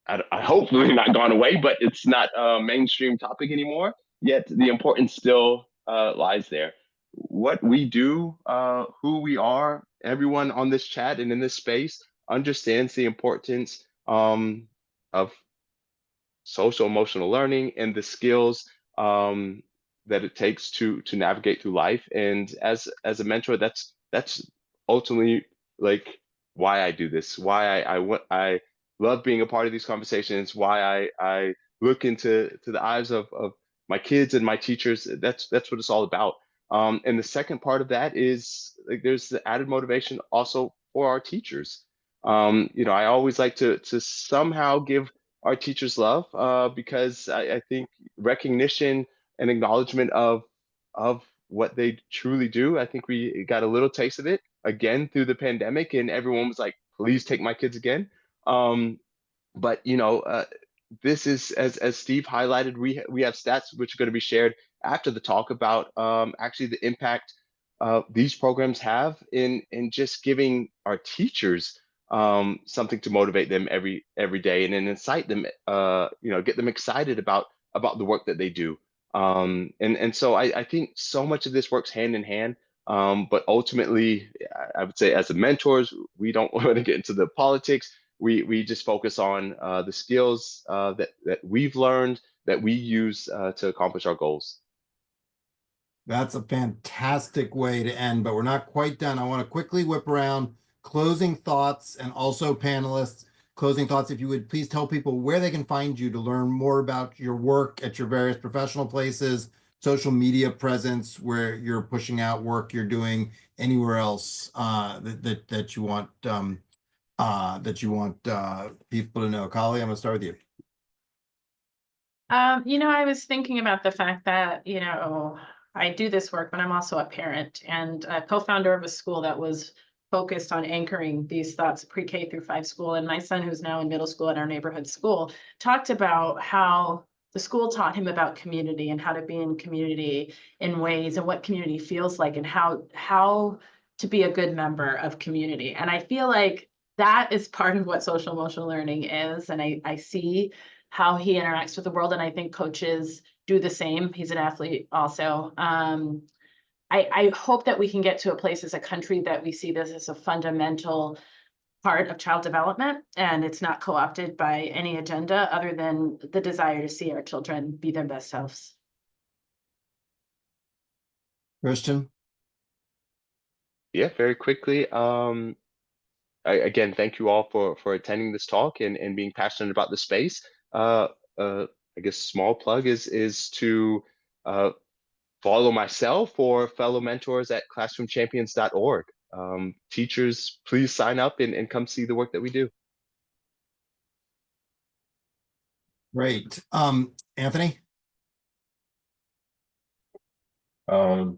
I hopefully not gone away, but it's not a mainstream topic anymore. Yet the importance still lies there. What we do, who we are, everyone on this chat and in this space understands the importance of social emotional learning and the skills that it takes to navigate through life. And as a mentor, that's ultimately like why I do this, why I love being a part of these conversations, why I look into the eyes of my kids and my teachers. That's what it's all about. And the second part of that is like there's the added motivation also for our teachers. I always like to somehow give our teachers love because I think recognition and acknowledgement of what they truly do. I think we got a little taste of it again through the pandemic, and everyone was like, "Please take my kids again." But this is, as Steve highlighted, we have stats which are going to be shared after the talk about actually the impact these programs have in just giving our teachers something to motivate them every day, and then incite them, get them excited about the work that they do. And so I think so much of this works hand in hand. But ultimately, I would say as the mentors, we don't want to get into the politics. We just focus on the skills that we've learned that we use to accomplish our goals. That's a fantastic way to end, but we're not quite done. I want to quickly whip around closing thoughts, and also panelists, closing thoughts. If you would please tell people where they can find you to learn more about your work at your various professional places, social media presence, where you're pushing out work you're doing, anywhere else that you want people to know. Kali, I'm gonna start with you. I was thinking about the fact that, I do this work, but I'm also a parent and a co-founder of a school that was focused on anchoring these thoughts, pre-K through 5 school. And my son, who's now in middle school at our neighborhood school, talked about how the school taught him about community and how to be in community in ways and what community feels like and how to be a good member of community. And I feel like that is part of what social emotional learning is. And I see how he interacts with the world. And I think coaches do the same. He's an athlete also. I hope that we can get to a place as a country that we see this as a fundamental part of child development, and it's not co-opted by any agenda other than the desire to see our children be their best selves. Christian? Yeah, very quickly. Again, thank you all for attending this talk and being passionate about the space. I guess small plug is to follow myself or fellow mentors at classroomchampions.org. Teachers, please sign up and come see the work that we do. Great. Anthony? Follow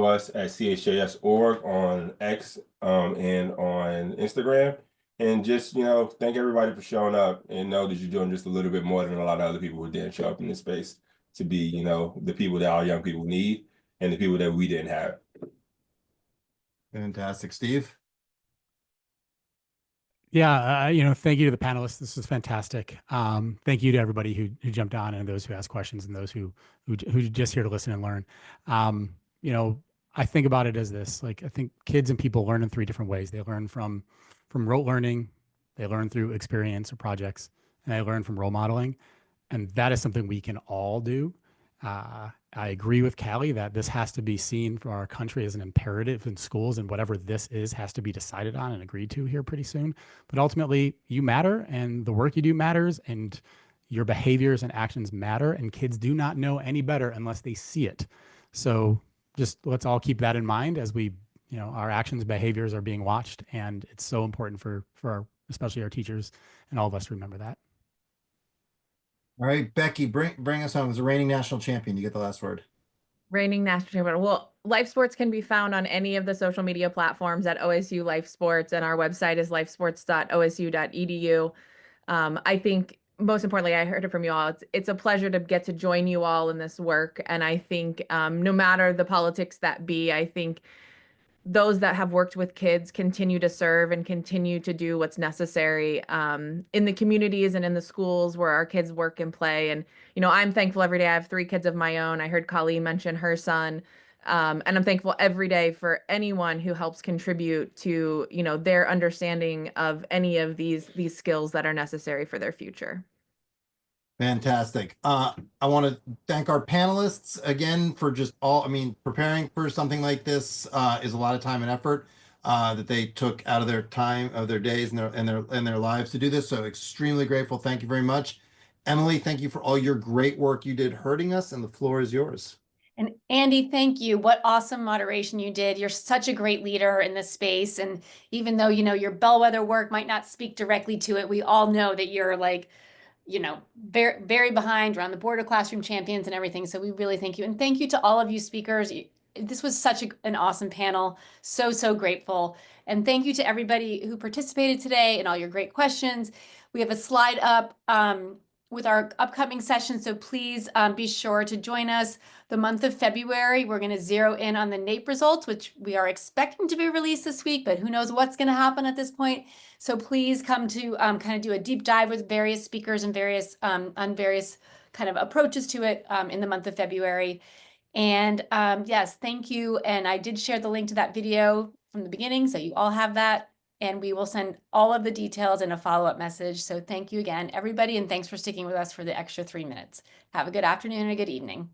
us at CHJS.org on X and on Instagram. And just, thank everybody for showing up and know that you're doing just a little bit more than a lot of other people who didn't show up in this space to be, the people that our young people need and the people that we didn't have. Fantastic. Steve? Yeah, thank you to the panelists. This was fantastic. Thank you to everybody who jumped on and those who asked questions and those who just here to listen and learn. I think about it as this, like, I think kids and people learn in 3 different ways. They learn from rote learning, they learn through experience or projects, and they learn from role modeling. And that is something we can all do. I agree with Callie that this has to be seen for our country as an imperative in schools, and whatever this is has to be decided on and agreed to here pretty soon. But ultimately, you matter, and the work you do matters, and your behaviors and actions matter, and kids do not know any better unless they see it. So just let's all keep that in mind as we, our actions, behaviors are being watched, and it's so important for especially our teachers and all of us to remember that. All right, Becky, bring us home as a reigning national champion. You get the last word. Reigning national champion. Well, Life Sports can be found on any of the social media platforms at OSU Life Sports, and our website is lifesports.osu.edu. I think most importantly, I heard it from you all. It's a pleasure to get to join you all in this work. And I think no matter the politics that be, I think those that have worked with kids continue to serve and continue to do what's necessary in the communities and in the schools where our kids work and play. And, I'm thankful every day. I have 3 kids of my own. I heard Colleen mention her son. And I'm thankful every day for anyone who helps contribute to, their understanding of any of these skills that are necessary for their future. Fantastic. I want to thank our panelists again for just preparing for something like this is a lot of time and effort that they took out of their time, of their days and their lives to do this. So extremely grateful. Thank you very much. Emily, thank you for all your great work you did herding us, and the floor is yours. And Andy, thank you. What awesome moderation you did. You're such a great leader in this space. And even though, your bellwether work might not speak directly to it, we all know that you're very, very behind. You're on the board of Classroom Champions and everything. So we really thank you. And thank you to all of you speakers. This was such an awesome panel. So grateful. And thank you to everybody who participated today and all your great questions. We have a slide up with our upcoming session. So please be sure to join us. The month of February, we're going to zero in on the NAEP results, which we are expecting to be released this week, but who knows what's going to happen at this point. So please come to kind of do a deep dive with various speakers and various on various kind of approaches to it in the month of February. And yes, thank you. And I did share the link to that video from the beginning, so you all have that. And we will send all of the details in a follow-up message. So thank you again, everybody, and thanks for sticking with us for the extra 3 minutes. Have a good afternoon and a good evening.